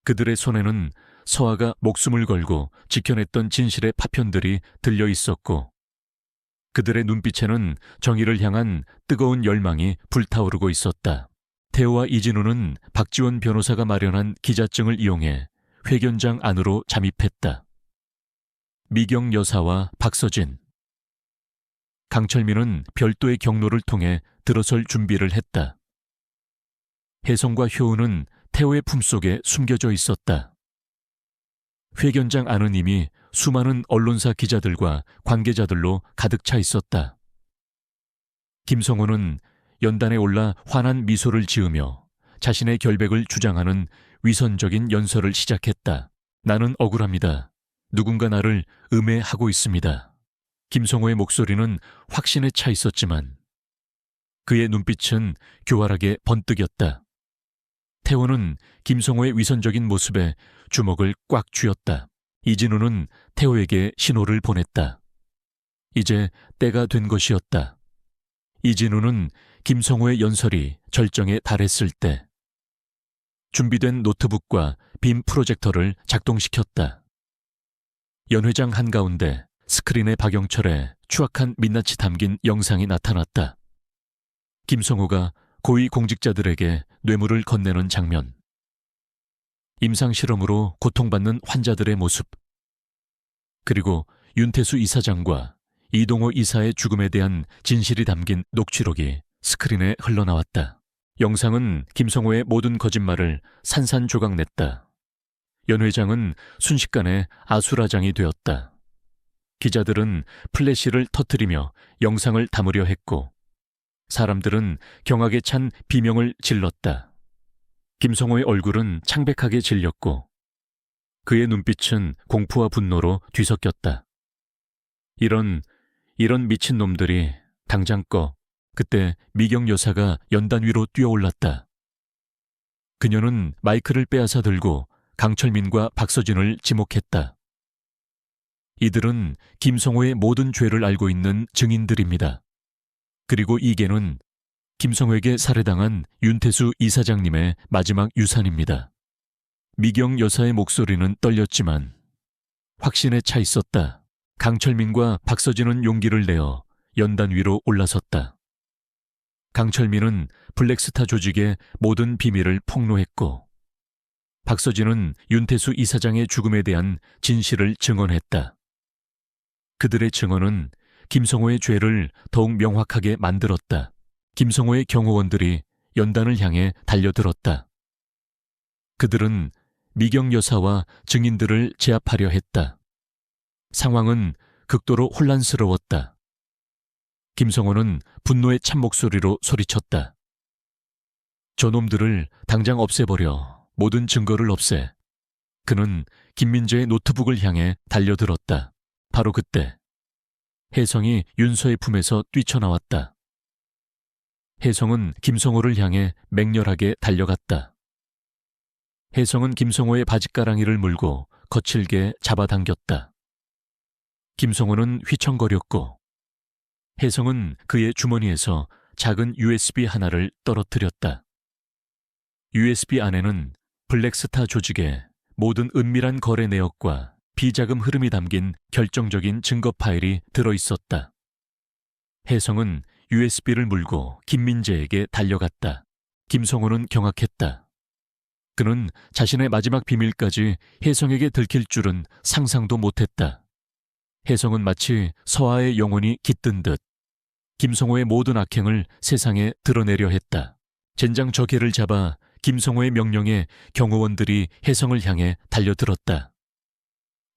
그들의 손에는 서아가 목숨을 걸고 지켜냈던 진실의 파편들이 들려 있었고 그들의 눈빛에는 정의를 향한 뜨거운 열망이 불타오르고 있었다. 태호와 이진우는 박지원 변호사가 마련한 기자증을 이용해 회견장 안으로 잠입했다. 미경 여사와 박서진, 강철민은 별도의 경로를 통해 들어설 준비를 했다. 혜성과 효은은 태호의 품속에 숨겨져 있었다. 회견장 안은 이미 수많은 언론사 기자들과 관계자들로 가득 차 있었다. 김성호는 연단에 올라 환한 미소를 지으며 자신의 결백을 주장하는 위선적인 연설을 시작했다. 나는 억울합니다. 누군가 나를 음해하고 있습니다. 김성호의 목소리는 확신에 차 있었지만 그의 눈빛은 교활하게 번뜩였다. 태호는 김성호의 위선적인 모습에 주먹을 꽉 쥐었다. 이진우는 태호에게 신호를 보냈다. 이제 때가 된 것이었다. 이진우는 김성호의 연설이 절정에 달했을 때 준비된 노트북과 빔 프로젝터를 작동시켰다. 연회장 한가운데 스크린에 박영철의 추악한 민낯이 담긴 영상이 나타났다. 김성호가 고위 공직자들에게 뇌물을 건네는 장면. 임상실험으로 고통받는 환자들의 모습. 그리고 윤태수 이사장과 이동호 이사의 죽음에 대한 진실이 담긴 녹취록이 스크린에 흘러나왔다. 영상은 김성호의 모든 거짓말을 산산조각냈다. 연 회장은 순식간에 아수라장이 되었다. 기자들은 플래시를 터뜨리며 영상을 담으려 했고 사람들은 경악에 찬 비명을 질렀다. 김성호의 얼굴은 창백하게 질렸고 그의 눈빛은 공포와 분노로 뒤섞였다. 이런 미친놈들이 당장 꺼. 그때 미경 여사가 연단 위로 뛰어올랐다. 그녀는 마이크를 빼앗아 들고 강철민과 박서진을 지목했다. 이들은 김성호의 모든 죄를 알고 있는 증인들입니다. 그리고 이계는 김성호에게 살해당한 윤태수 이사장님의 마지막 유산입니다. 미경 여사의 목소리는 떨렸지만 확신에 차 있었다. 강철민과 박서진은 용기를 내어 연단 위로 올라섰다. 강철민은 블랙스타 조직의 모든 비밀을 폭로했고 박서진은 윤태수 이사장의 죽음에 대한 진실을 증언했다. 그들의 증언은 김성호의 죄를 더욱 명확하게 만들었다. 김성호의 경호원들이 연단을 향해 달려들었다. 그들은 미경 여사와 증인들을 제압하려 했다. 상황은 극도로 혼란스러웠다. 김성호는 분노의 참목소리로 소리쳤다. 저놈들을 당장 없애버려. 모든 증거를 없애. 그는 김민재의 노트북을 향해 달려들었다. 바로 그때 혜성이 윤서의 품에서 뛰쳐나왔다. 혜성은 김성호를 향해 맹렬하게 달려갔다. 혜성은 김성호의 바짓가랑이를 물고 거칠게 잡아당겼다. 김성호는 휘청거렸고 혜성은 그의 주머니에서 작은 USB 하나를 떨어뜨렸다. USB 안에는 블랙스타 조직의 모든 은밀한 거래 내역과 비자금 흐름이 담긴 결정적인 증거 파일이 들어있었다. 혜성은 USB를 물고 김민재에게 달려갔다. 김성호는 경악했다. 그는 자신의 마지막 비밀까지 혜성에게 들킬 줄은 상상도 못했다. 혜성은 마치 서아의 영혼이 깃든 듯 김성호의 모든 악행을 세상에 드러내려 했다. 젠장 저 개를 잡아 김성호의 명령에 경호원들이 혜성을 향해 달려들었다.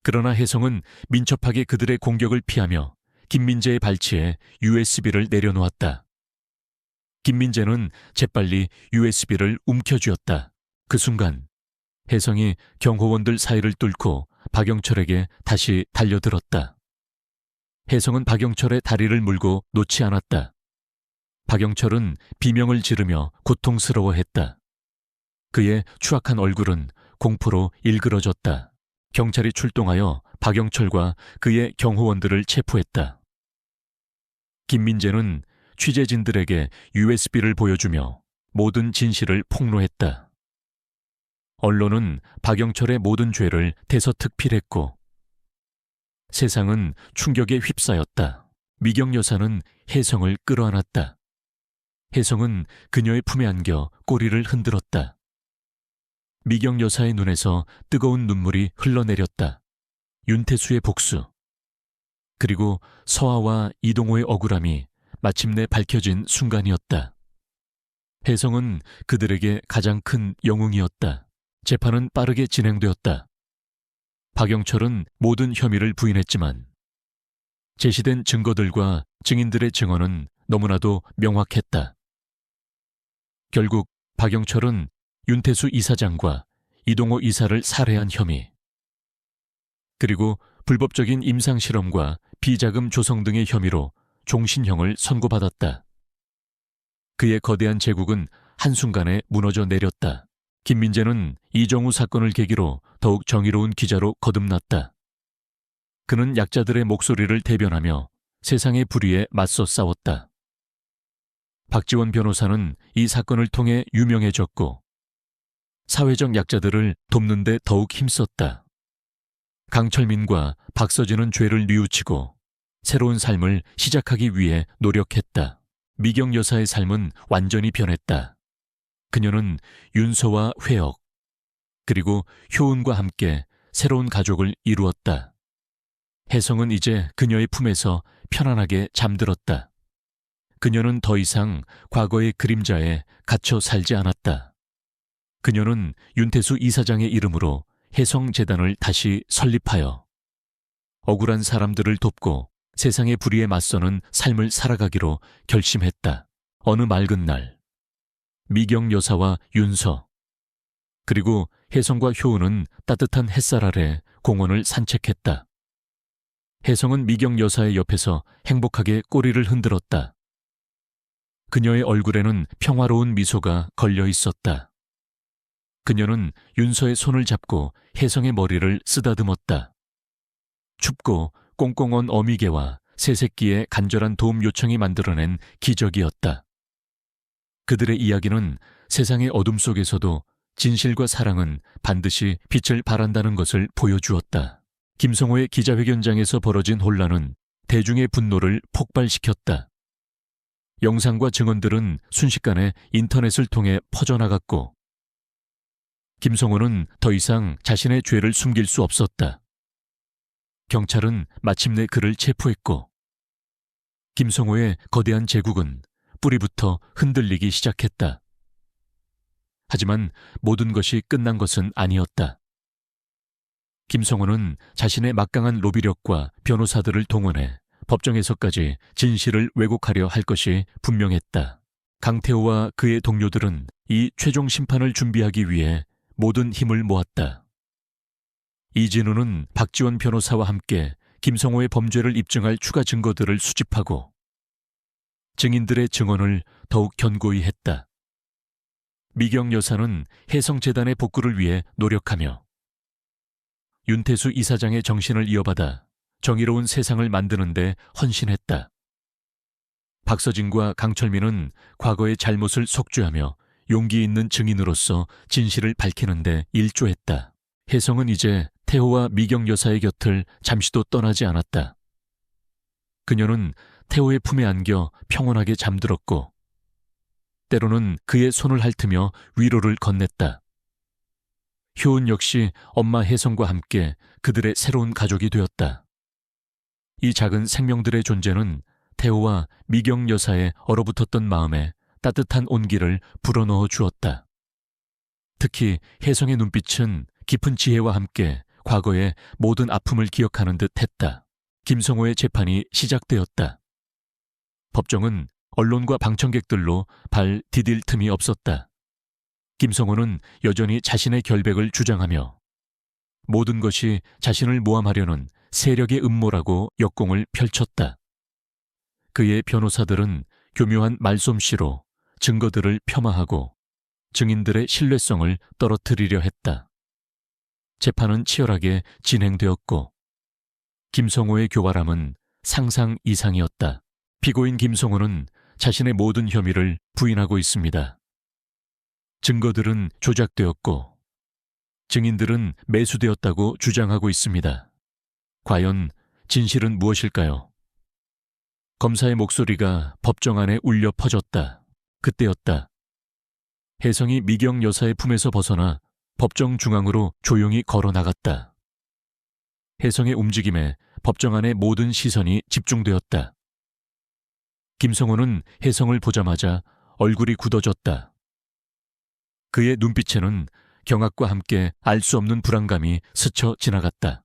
그러나 혜성은 민첩하게 그들의 공격을 피하며 김민재의 발치에 USB를 내려놓았다. 김민재는 재빨리 USB를 움켜쥐었다. 그 순간 혜성이 경호원들 사이를 뚫고 박영철에게 다시 달려들었다. 혜성은 박영철의 다리를 물고 놓지 않았다. 박영철은 비명을 지르며 고통스러워했다. 그의 추악한 얼굴은 공포로 일그러졌다. 경찰이 출동하여 박영철과 그의 경호원들을 체포했다. 김민재는 취재진들에게 USB를 보여주며 모든 진실을 폭로했다. 언론은 박영철의 모든 죄를 대서특필했고 세상은 충격에 휩싸였다. 미경 여사는 혜성을 끌어안았다. 혜성은 그녀의 품에 안겨 꼬리를 흔들었다. 미경 여사의 눈에서 뜨거운 눈물이 흘러내렸다. 윤태수의 복수, 그리고 서아와 이동호의 억울함이 마침내 밝혀진 순간이었다. 혜성은 그들에게 가장 큰 영웅이었다. 재판은 빠르게 진행되었다. 박영철은 모든 혐의를 부인했지만 제시된 증거들과 증인들의 증언은 너무나도 명확했다. 결국 박영철은 윤태수 이사장과 이동호 이사를 살해한 혐의, 그리고 불법적인 임상실험과 비자금 조성 등의 혐의로 종신형을 선고받았다. 그의 거대한 제국은 한순간에 무너져 내렸다. 김민재는 이정우 사건을 계기로 더욱 정의로운 기자로 거듭났다. 그는 약자들의 목소리를 대변하며 세상의 불의에 맞서 싸웠다. 박지원 변호사는 이 사건을 통해 유명해졌고 사회적 약자들을 돕는 데 더욱 힘썼다. 강철민과 박서진은 죄를 뉘우치고 새로운 삶을 시작하기 위해 노력했다. 미경 여사의 삶은 완전히 변했다. 그녀는 윤서와 회역, 그리고 효은과 함께 새로운 가족을 이루었다. 혜성은 이제 그녀의 품에서 편안하게 잠들었다. 그녀는 더 이상 과거의 그림자에 갇혀 살지 않았다. 그녀는 윤태수 이사장의 이름으로 혜성재단을 다시 설립하여 억울한 사람들을 돕고 세상의 불의에 맞서는 삶을 살아가기로 결심했다. 어느 맑은 날 미경 여사와 윤서, 그리고 혜성과 효은은 따뜻한 햇살 아래 공원을 산책했다. 혜성은 미경 여사의 옆에서 행복하게 꼬리를 흔들었다. 그녀의 얼굴에는 평화로운 미소가 걸려 있었다. 그녀는 윤서의 손을 잡고 혜성의 머리를 쓰다듬었다. 춥고 꽁꽁 언 어미개와 새 새끼의 간절한 도움 요청이 만들어낸 기적이었다. 그들의 이야기는 세상의 어둠 속에서도 진실과 사랑은 반드시 빛을 발한다는 것을 보여주었다. 김성호의 기자회견장에서 벌어진 혼란은 대중의 분노를 폭발시켰다. 영상과 증언들은 순식간에 인터넷을 통해 퍼져나갔고 김성호는 더 이상 자신의 죄를 숨길 수 없었다. 경찰은 마침내 그를 체포했고 김성호의 거대한 제국은 뿌리부터 흔들리기 시작했다. 하지만 모든 것이 끝난 것은 아니었다. 김성호는 자신의 막강한 로비력과 변호사들을 동원해 법정에서까지 진실을 왜곡하려 할 것이 분명했다. 강태호와 그의 동료들은 이 최종 심판을 준비하기 위해 모든 힘을 모았다. 이진우는 박지원 변호사와 함께 김성호의 범죄를 입증할 추가 증거들을 수집하고 증인들의 증언을 더욱 견고히 했다. 미경 여사는 혜성재단의 복구를 위해 노력하며 윤태수 이사장의 정신을 이어받아 정의로운 세상을 만드는 데 헌신했다. 박서진과 강철민은 과거의 잘못을 속죄하며 용기 있는 증인으로서 진실을 밝히는 데 일조했다. 혜성은 이제 태호와 미경 여사의 곁을 잠시도 떠나지 않았다. 그녀는 태호의 품에 안겨 평온하게 잠들었고 때로는 그의 손을 핥으며 위로를 건넸다. 효은 역시 엄마 혜성과 함께 그들의 새로운 가족이 되었다. 이 작은 생명들의 존재는 태호와 미경 여사의 얼어붙었던 마음에 따뜻한 온기를 불어넣어 주었다. 특히 혜성의 눈빛은 깊은 지혜와 함께 과거의 모든 아픔을 기억하는 듯 했다. 김성호의 재판이 시작되었다. 법정은 언론과 방청객들로 발 디딜 틈이 없었다. 김성호는 여전히 자신의 결백을 주장하며 모든 것이 자신을 모함하려는 세력의 음모라고 역공을 펼쳤다. 그의 변호사들은 교묘한 말솜씨로 증거들을 폄하하고 증인들의 신뢰성을 떨어뜨리려 했다. 재판은 치열하게 진행되었고 김성호의 교활함은 상상 이상이었다. 피고인 김성호는 자신의 모든 혐의를 부인하고 있습니다. 증거들은 조작되었고 증인들은 매수되었다고 주장하고 있습니다. 과연 진실은 무엇일까요? 검사의 목소리가 법정 안에 울려 퍼졌다. 그때였다. 혜성이 미경 여사의 품에서 벗어나 법정 중앙으로 조용히 걸어 나갔다. 혜성의 움직임에 법정 안의 모든 시선이 집중되었다. 김성호는 혜성을 보자마자 얼굴이 굳어졌다. 그의 눈빛에는 경악과 함께 알 수 없는 불안감이 스쳐 지나갔다.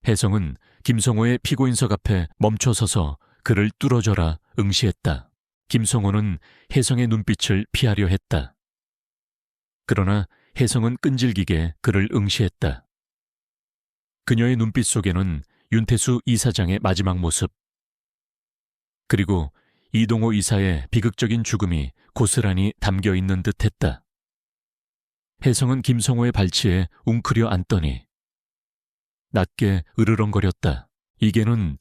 혜성은 김성호의 피고인석 앞에 멈춰서서 그를 뚫어져라 응시했다. 김성호는 혜성의 눈빛을 피하려 했다. 그러나 혜성은 끈질기게 그를 응시했다. 그녀의 눈빛 속에는 윤태수 이사장의 마지막 모습, 그리고 이동호 이사의 비극적인 죽음이 고스란히 담겨 있는 듯 했다. 혜성은 김성호의 발치에 웅크려 앉더니 낮게 으르렁거렸다. 이게는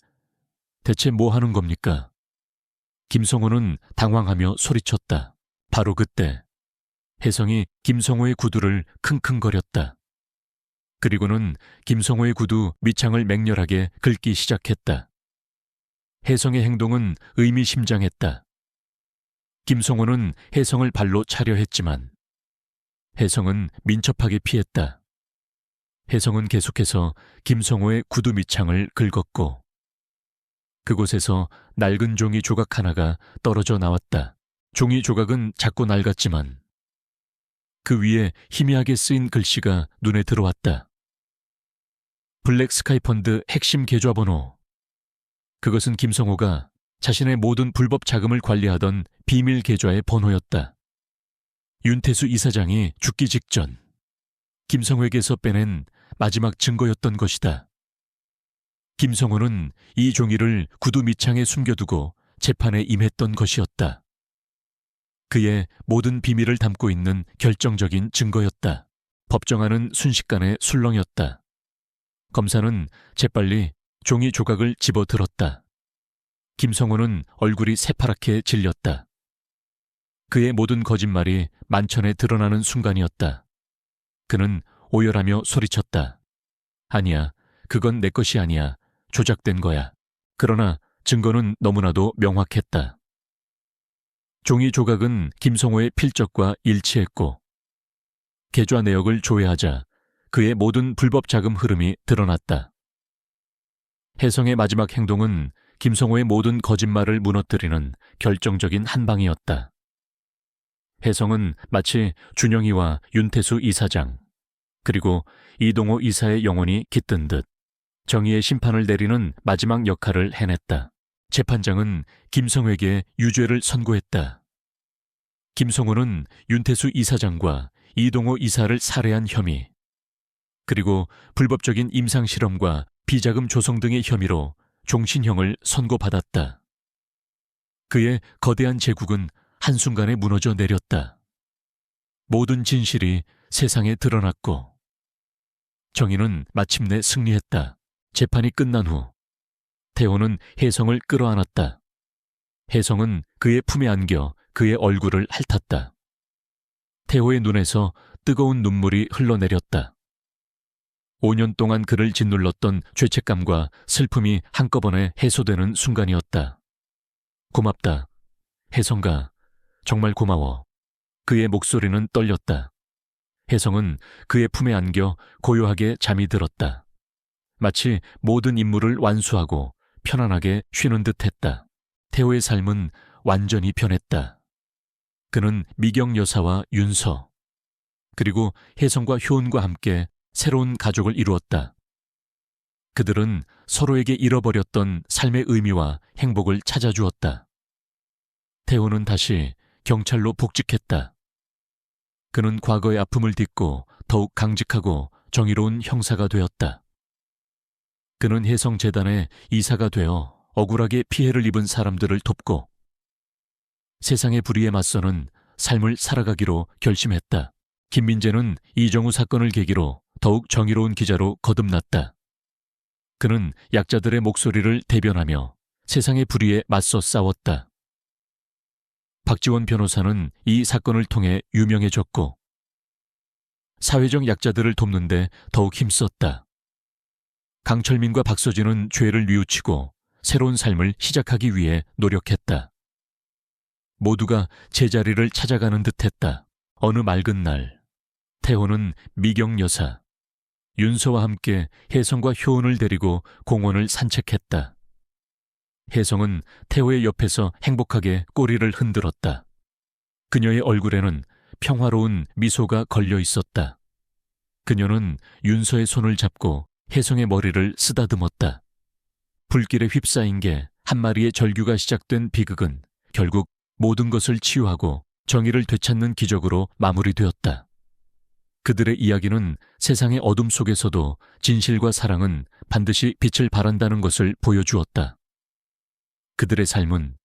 대체 뭐 하는 겁니까? 김성호는 당황하며 소리쳤다. 바로 그때 혜성이 김성호의 구두를 킁킁거렸다. 그리고는 김성호의 구두 밑창을 맹렬하게 긁기 시작했다. 혜성의 행동은 의미심장했다. 김성호는 혜성을 발로 차려 했지만 혜성은 민첩하게 피했다. 혜성은 계속해서 김성호의 구두 밑창을 긁었고 그곳에서 낡은 종이 조각 하나가 떨어져 나왔다. 종이 조각은 작고 낡았지만 그 위에 희미하게 쓰인 글씨가 눈에 들어왔다. 블랙 스카이 펀드 핵심 계좌번호. 그것은 김성호가 자신의 모든 불법 자금을 관리하던 비밀 계좌의 번호였다. 윤태수 이사장이 죽기 직전 김성호에게서 빼낸 마지막 증거였던 것이다. 김성호는 이 종이를 구두 밑창에 숨겨두고 재판에 임했던 것이었다. 그의 모든 비밀을 담고 있는 결정적인 증거였다. 법정안은 순식간에 술렁였다. 검사는 재빨리 종이 조각을 집어들었다. 김성호는 얼굴이 새파랗게 질렸다. 그의 모든 거짓말이 만천에 드러나는 순간이었다. 그는 오열하며 소리쳤다. 아니야, 그건 내 것이 아니야. 조작된 거야. 그러나 증거는 너무나도 명확했다. 종이 조각은 김성호의 필적과 일치했고 계좌 내역을 조회하자 그의 모든 불법 자금 흐름이 드러났다. 혜성의 마지막 행동은 김성호의 모든 거짓말을 무너뜨리는 결정적인 한 방이었다. 혜성은 마치 준영이와 윤태수 이사장, 그리고 이동호 이사의 영혼이 깃든 듯 정의의 심판을 내리는 마지막 역할을 해냈다. 재판장은 김성호에게 유죄를 선고했다. 김성호는 윤태수 이사장과 이동호 이사를 살해한 혐의, 그리고 불법적인 임상실험과 비자금 조성 등의 혐의로 종신형을 선고받았다. 그의 거대한 제국은 한순간에 무너져 내렸다. 모든 진실이 세상에 드러났고 정의는 마침내 승리했다. 재판이 끝난 후 태호는 혜성을 끌어안았다. 혜성은 그의 품에 안겨 그의 얼굴을 핥았다. 태호의 눈에서 뜨거운 눈물이 흘러내렸다. 5년 동안 그를 짓눌렀던 죄책감과 슬픔이 한꺼번에 해소되는 순간이었다. 고맙다. 혜성가, 정말 고마워. 그의 목소리는 떨렸다. 혜성은 그의 품에 안겨 고요하게 잠이 들었다. 마치 모든 임무를 완수하고 편안하게 쉬는 듯했다. 태호의 삶은 완전히 변했다. 그는 미경 여사와 윤서, 그리고 혜성과 효은과 함께 새로운 가족을 이루었다. 그들은 서로에게 잃어버렸던 삶의 의미와 행복을 찾아주었다. 태호는 다시 경찰로 복직했다. 그는 과거의 아픔을 딛고 더욱 강직하고 정의로운 형사가 되었다. 그는 혜성재단의 이사가 되어 억울하게 피해를 입은 사람들을 돕고 세상의 불의에 맞서는 삶을 살아가기로 결심했다. 김민재는 이정우 사건을 계기로 더욱 정의로운 기자로 거듭났다. 그는 약자들의 목소리를 대변하며 세상의 불의에 맞서 싸웠다. 박지원 변호사는 이 사건을 통해 유명해졌고 사회적 약자들을 돕는데 더욱 힘썼다. 강철민과 박서진은 죄를 뉘우치고 새로운 삶을 시작하기 위해 노력했다. 모두가 제자리를 찾아가는 듯했다. 어느 맑은 날, 태호는 미경 여사, 윤서와 함께 혜성과 효은을 데리고 공원을 산책했다. 혜성은 태호의 옆에서 행복하게 꼬리를 흔들었다. 그녀의 얼굴에는 평화로운 미소가 걸려 있었다. 그녀는 윤서의 손을 잡고 혜성의 머리를 쓰다듬었다. 불길에 휩싸인 게 한 마리의 절규가 시작된 비극은 결국 모든 것을 치유하고 정의를 되찾는 기적으로 마무리되었다. 그들의 이야기는 세상의 어둠 속에서도 진실과 사랑은 반드시 빛을 발한다는 것을 보여주었다. 그들의 삶은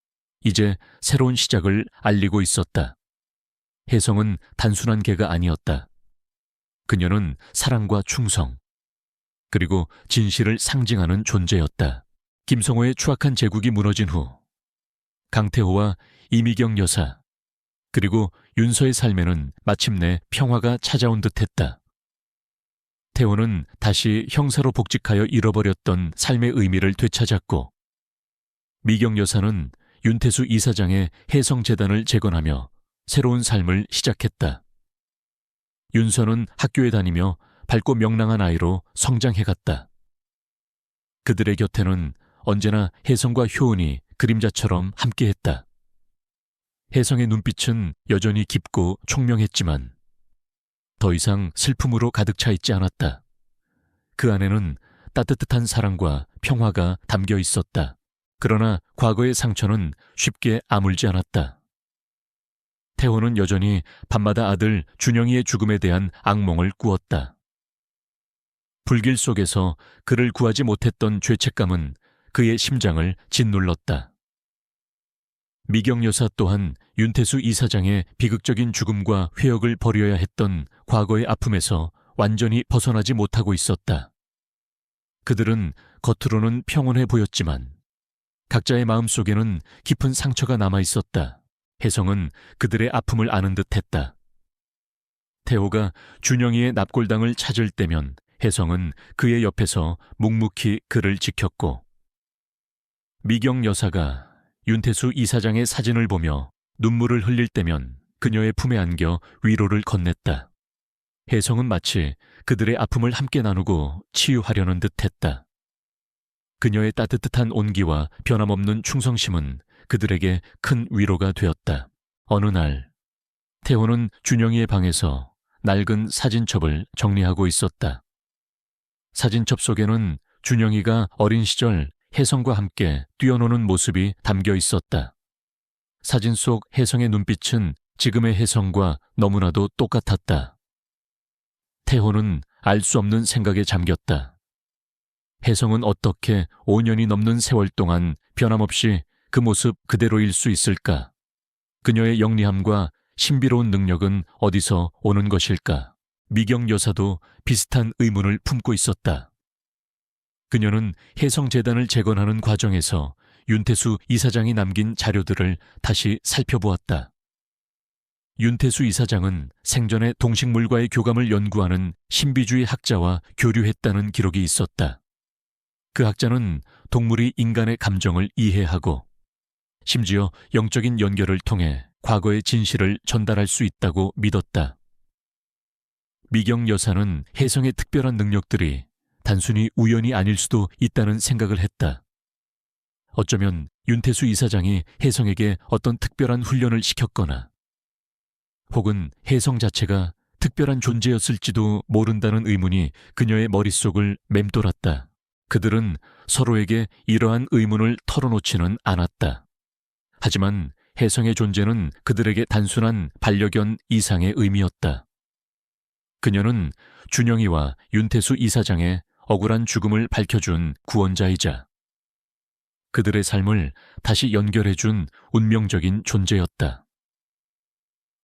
이제 새로운 시작을 알리고 있었다. 혜성은 단순한 개가 아니었다. 그녀는 사랑과 충성, 그리고 진실을 상징하는 존재였다. 김성호의 추악한 제국이 무너진 후 강태호와 이미경 여사, 그리고 윤서의 삶에는 마침내 평화가 찾아온 듯했다. 태호는 다시 형사로 복직하여 잃어버렸던 삶의 의미를 되찾았고 미경 여사는 윤태수 이사장의 혜성재단을 재건하며 새로운 삶을 시작했다. 윤서는 학교에 다니며 밝고 명랑한 아이로 성장해갔다. 그들의 곁에는 언제나 혜성과 효은이 그림자처럼 함께했다. 혜성의 눈빛은 여전히 깊고 총명했지만 더 이상 슬픔으로 가득 차 있지 않았다. 그 안에는 따뜻한 사랑과 평화가 담겨 있었다. 그러나 과거의 상처는 쉽게 아물지 않았다. 태호는 여전히 밤마다 아들 준영이의 죽음에 대한 악몽을 꾸었다. 불길 속에서 그를 구하지 못했던 죄책감은 그의 심장을 짓눌렀다. 미경 여사 또한 윤태수 이사장의 비극적인 죽음과 회역을 벌여야 했던 과거의 아픔에서 완전히 벗어나지 못하고 있었다. 그들은 겉으로는 평온해 보였지만 각자의 마음속에는 깊은 상처가 남아 있었다. 혜성은 그들의 아픔을 아는 듯했다. 태호가 준영이의 납골당을 찾을 때면 혜성은 그의 옆에서 묵묵히 그를 지켰고, 미경 여사가 윤태수 이사장의 사진을 보며 눈물을 흘릴 때면 그녀의 품에 안겨 위로를 건넸다. 혜성은 마치 그들의 아픔을 함께 나누고 치유하려는 듯했다. 그녀의 따뜻한 온기와 변함없는 충성심은 그들에게 큰 위로가 되었다. 어느 날, 태호는 준영이의 방에서 낡은 사진첩을 정리하고 있었다. 사진첩 속에는 준영이가 어린 시절 혜성과 함께 뛰어노는 모습이 담겨 있었다. 사진 속 혜성의 눈빛은 지금의 혜성과 너무나도 똑같았다. 태호는 알 수 없는 생각에 잠겼다. 혜성은 어떻게 5년이 넘는 세월 동안 변함없이 그 모습 그대로일 수 있을까? 그녀의 영리함과 신비로운 능력은 어디서 오는 것일까? 미경 여사도 비슷한 의문을 품고 있었다. 그녀는 혜성재단을 재건하는 과정에서 윤태수 이사장이 남긴 자료들을 다시 살펴보았다. 윤태수 이사장은 생전에 동식물과의 교감을 연구하는 신비주의 학자와 교류했다는 기록이 있었다. 그 학자는 동물이 인간의 감정을 이해하고 심지어 영적인 연결을 통해 과거의 진실을 전달할 수 있다고 믿었다. 미경 여사는 혜성의 특별한 능력들이 단순히 우연이 아닐 수도 있다는 생각을 했다. 어쩌면 윤태수 이사장이 혜성에게 어떤 특별한 훈련을 시켰거나 혹은 혜성 자체가 특별한 존재였을지도 모른다는 의문이 그녀의 머릿속을 맴돌았다. 그들은 서로에게 이러한 의문을 털어놓지는 않았다. 하지만 혜성의 존재는 그들에게 단순한 반려견 이상의 의미였다. 그녀는 준영이와 윤태수 이사장의 억울한 죽음을 밝혀준 구원자이자 그들의 삶을 다시 연결해준 운명적인 존재였다.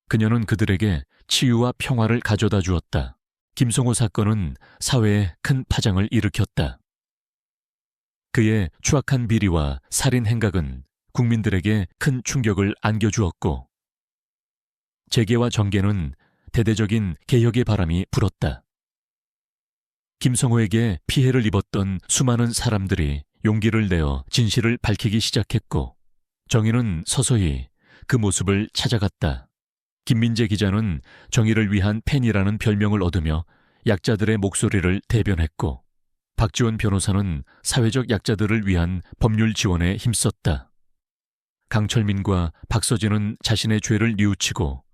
그녀는 그들에게 치유와 평화를 가져다 주었다. 김성호 사건은 사회에 큰 파장을 일으켰다. 그의 추악한 비리와 살인 행각은 국민들에게 큰 충격을 안겨주었고, 재계와 정계는 대대적인 개혁의 바람이 불었다. 김성호에게 피해를 입었던 수많은 사람들이 용기를 내어 진실을 밝히기 시작했고, 정의는 서서히 그 모습을 찾아갔다. 김민재 기자는 정의를 위한 펜이라는 별명을 얻으며 약자들의 목소리를 대변했고, 박지원 변호사는 사회적 약자들을 위한 법률 지원에 힘썼다. 강철민과 박서진은 자신의 죄를 뉘우치고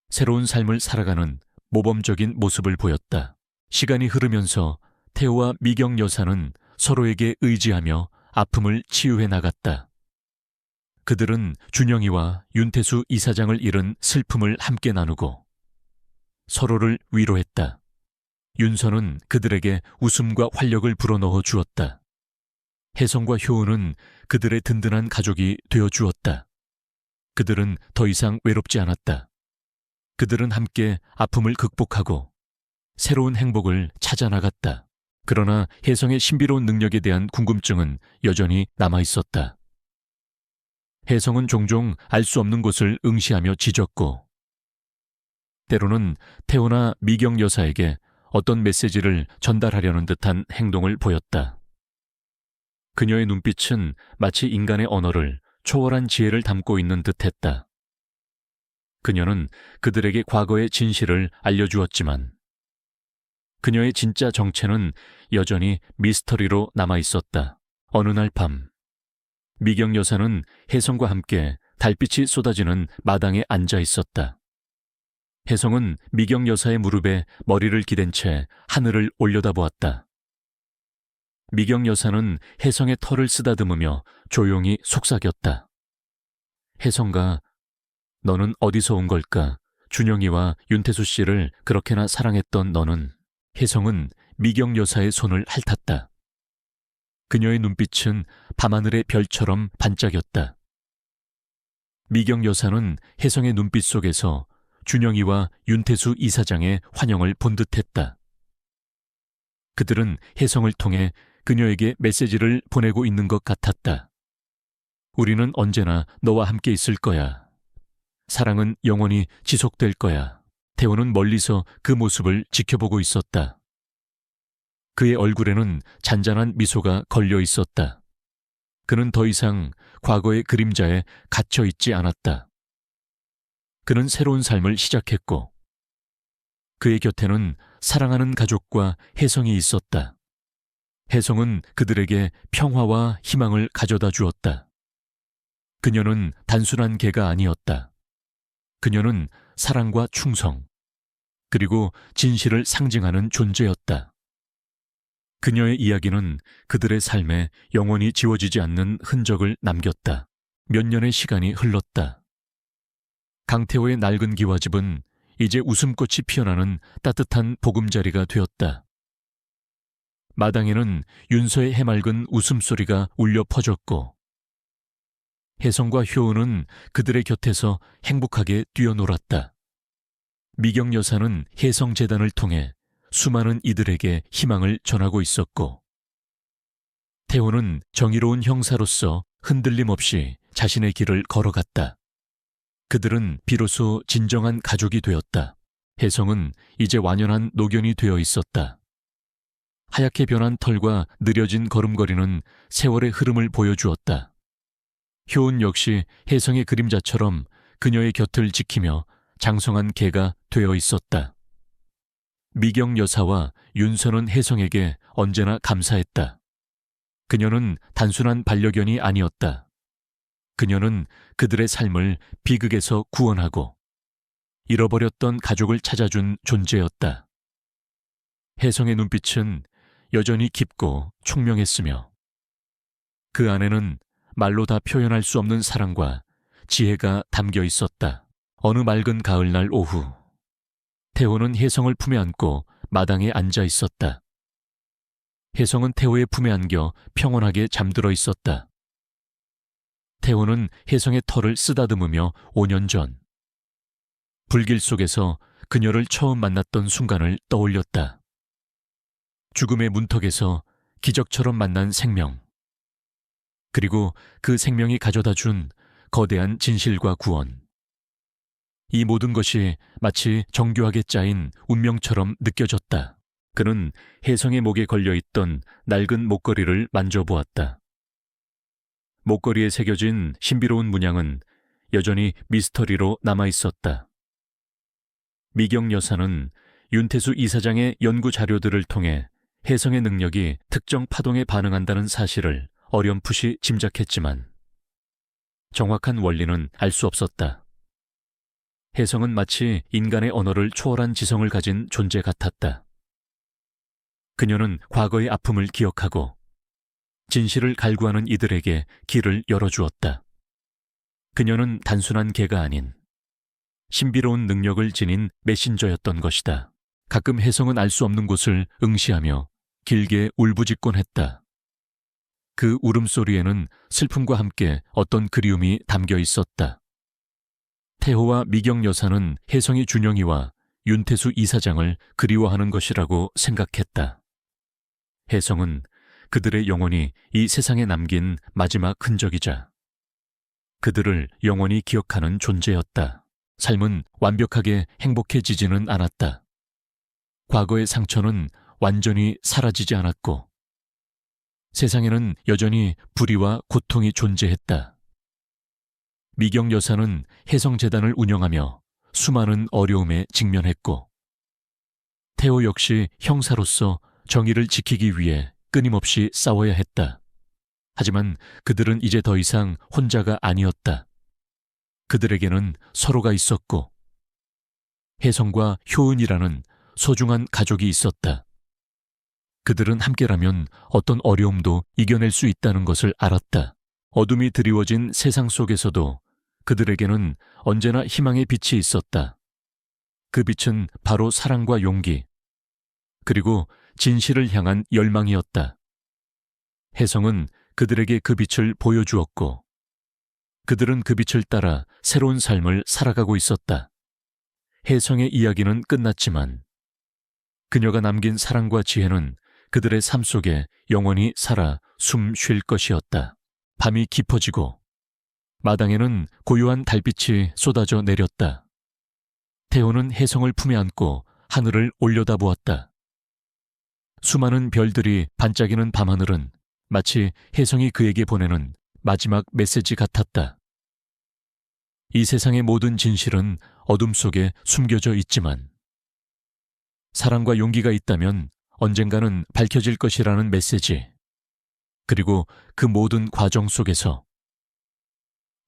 새로운 삶을 살아가는 모범적인 모습을 보였다. 시간이 흐르면서 태호와 미경 여사는 서로에게 의지하며 아픔을 치유해 나갔다. 그들은 준영이와 윤태수 이사장을 잃은 슬픔을 함께 나누고 서로를 위로했다. 윤서는 그들에게 웃음과 활력을 불어넣어 주었다. 혜성과 효은은 그들의 든든한 가족이 되어 주었다. 그들은 더 이상 외롭지 않았다. 그들은 함께 아픔을 극복하고 새로운 행복을 찾아 나갔다. 그러나 혜성의 신비로운 능력에 대한 궁금증은 여전히 남아 있었다. 혜성은 종종 알 수 없는 곳을 응시하며 짖었고, 때로는 태호나 미경 여사에게 어떤 메시지를 전달하려는 듯한 행동을 보였다. 그녀의 눈빛은 마치 인간의 언어를 초월한 지혜를 담고 있는 듯했다. 그녀는 그들에게 과거의 진실을 알려주었지만 그녀의 진짜 정체는 여전히 미스터리로 남아 있었다. 어느 날 밤, 미경 여사는 혜성과 함께 달빛이 쏟아지는 마당에 앉아 있었다. 혜성은 미경 여사의 무릎에 머리를 기댄 채 하늘을 올려다보았다. 미경 여사는 혜성의 털을 쓰다듬으며 조용히 속삭였다. 혜성가, 너는 어디서 온 걸까? 준영이와 윤태수 씨를 그렇게나 사랑했던 너는. 혜성은 미경 여사의 손을 핥았다. 그녀의 눈빛은 밤하늘의 별처럼 반짝였다. 미경 여사는 혜성의 눈빛 속에서 준영이와 윤태수 이사장의 환영을 본 듯했다. 그들은 혜성을 통해 그녀에게 메시지를 보내고 있는 것 같았다. 우리는 언제나 너와 함께 있을 거야. 사랑은 영원히 지속될 거야. 태호는 멀리서 그 모습을 지켜보고 있었다. 그의 얼굴에는 잔잔한 미소가 걸려 있었다. 그는 더 이상 과거의 그림자에 갇혀 있지 않았다. 그는 새로운 삶을 시작했고, 그의 곁에는 사랑하는 가족과 혜성이 있었다. 혜성은 그들에게 평화와 희망을 가져다 주었다. 그녀는 단순한 개가 아니었다. 그녀는 사랑과 충성, 그리고 진실을 상징하는 존재였다. 그녀의 이야기는 그들의 삶에 영원히 지워지지 않는 흔적을 남겼다. 몇 년의 시간이 흘렀다. 강태호의 낡은 기와집은 이제 웃음꽃이 피어나는 따뜻한 보금자리가 되었다. 마당에는 윤서의 해맑은 웃음소리가 울려 퍼졌고, 혜성과 효은은 그들의 곁에서 행복하게 뛰어놀았다. 미경 여사는 혜성재단을 통해 수많은 이들에게 희망을 전하고 있었고, 태호는 정의로운 형사로서 흔들림 없이 자신의 길을 걸어갔다. 그들은 비로소 진정한 가족이 되었다. 혜성은 이제 완연한 노견이 되어 있었다. 하얗게 변한 털과 느려진 걸음걸이는 세월의 흐름을 보여주었다. 효은 역시 혜성의 그림자처럼 그녀의 곁을 지키며 장성한 개가 되어 있었다. 미경 여사와 윤서는 혜성에게 언제나 감사했다. 그녀는 단순한 반려견이 아니었다. 그녀는 그들의 삶을 비극에서 구원하고 잃어버렸던 가족을 찾아준 존재였다. 혜성의 눈빛은 여전히 깊고 총명했으며, 그 안에는 말로 다 표현할 수 없는 사랑과 지혜가 담겨 있었다. 어느 맑은 가을날 오후, 태호는 혜성을 품에 안고 마당에 앉아 있었다. 혜성은 태호의 품에 안겨 평온하게 잠들어 있었다. 태호는 혜성의 털을 쓰다듬으며 5년 전, 불길 속에서 그녀를 처음 만났던 순간을 떠올렸다. 죽음의 문턱에서 기적처럼 만난 생명, 그리고 그 생명이 가져다 준 거대한 진실과 구원. 이 모든 것이 마치 정교하게 짜인 운명처럼 느껴졌다. 그는 혜성의 목에 걸려있던 낡은 목걸이를 만져보았다. 목걸이에 새겨진 신비로운 문양은 여전히 미스터리로 남아있었다. 미경 여사는 윤태수 이사장의 연구 자료들을 통해 혜성의 능력이 특정 파동에 반응한다는 사실을 어렴풋이 짐작했지만, 정확한 원리는 알 수 없었다. 혜성은 마치 인간의 언어를 초월한 지성을 가진 존재 같았다. 그녀는 과거의 아픔을 기억하고 진실을 갈구하는 이들에게 길을 열어주었다. 그녀는 단순한 개가 아닌 신비로운 능력을 지닌 메신저였던 것이다. 가끔 혜성은 알 수 없는 곳을 응시하며 길게 울부짖곤 했다. 그 울음소리에는 슬픔과 함께 어떤 그리움이 담겨 있었다. 태호와 미경 여사는 혜성이 준영이와 윤태수 이사장을 그리워하는 것이라고 생각했다. 혜성은 그들의 영혼이 이 세상에 남긴 마지막 흔적이자 그들을 영원히 기억하는 존재였다. 삶은 완벽하게 행복해지지는 않았다. 과거의 상처는 완전히 사라지지 않았고, 세상에는 여전히 불의와 고통이 존재했다. 미경 여사는 혜성재단을 운영하며 수많은 어려움에 직면했고, 태호 역시 형사로서 정의를 지키기 위해 끊임없이 싸워야 했다. 하지만 그들은 이제 더 이상 혼자가 아니었다. 그들에게는 서로가 있었고, 혜성과 효은이라는 소중한 가족이 있었다. 그들은 함께라면 어떤 어려움도 이겨낼 수 있다는 것을 알았다. 어둠이 드리워진 세상 속에서도 그들에게는 언제나 희망의 빛이 있었다. 그 빛은 바로 사랑과 용기, 그리고 진실을 향한 열망이었다. 혜성은 그들에게 그 빛을 보여주었고, 그들은 그 빛을 따라 새로운 삶을 살아가고 있었다. 혜성의 이야기는 끝났지만, 그녀가 남긴 사랑과 지혜는 그들의 삶 속에 영원히 살아 숨 쉴 것이었다. 밤이 깊어지고 마당에는 고요한 달빛이 쏟아져 내렸다. 태호는 혜성을 품에 안고 하늘을 올려다보았다. 수많은 별들이 반짝이는 밤하늘은 마치 혜성이 그에게 보내는 마지막 메시지 같았다. 이 세상의 모든 진실은 어둠 속에 숨겨져 있지만 사랑과 용기가 있다면 언젠가는 밝혀질 것이라는 메시지. 그리고 그 모든 과정 속에서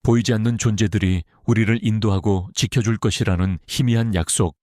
보이지 않는 존재들이 우리를 인도하고 지켜줄 것이라는 희미한 약속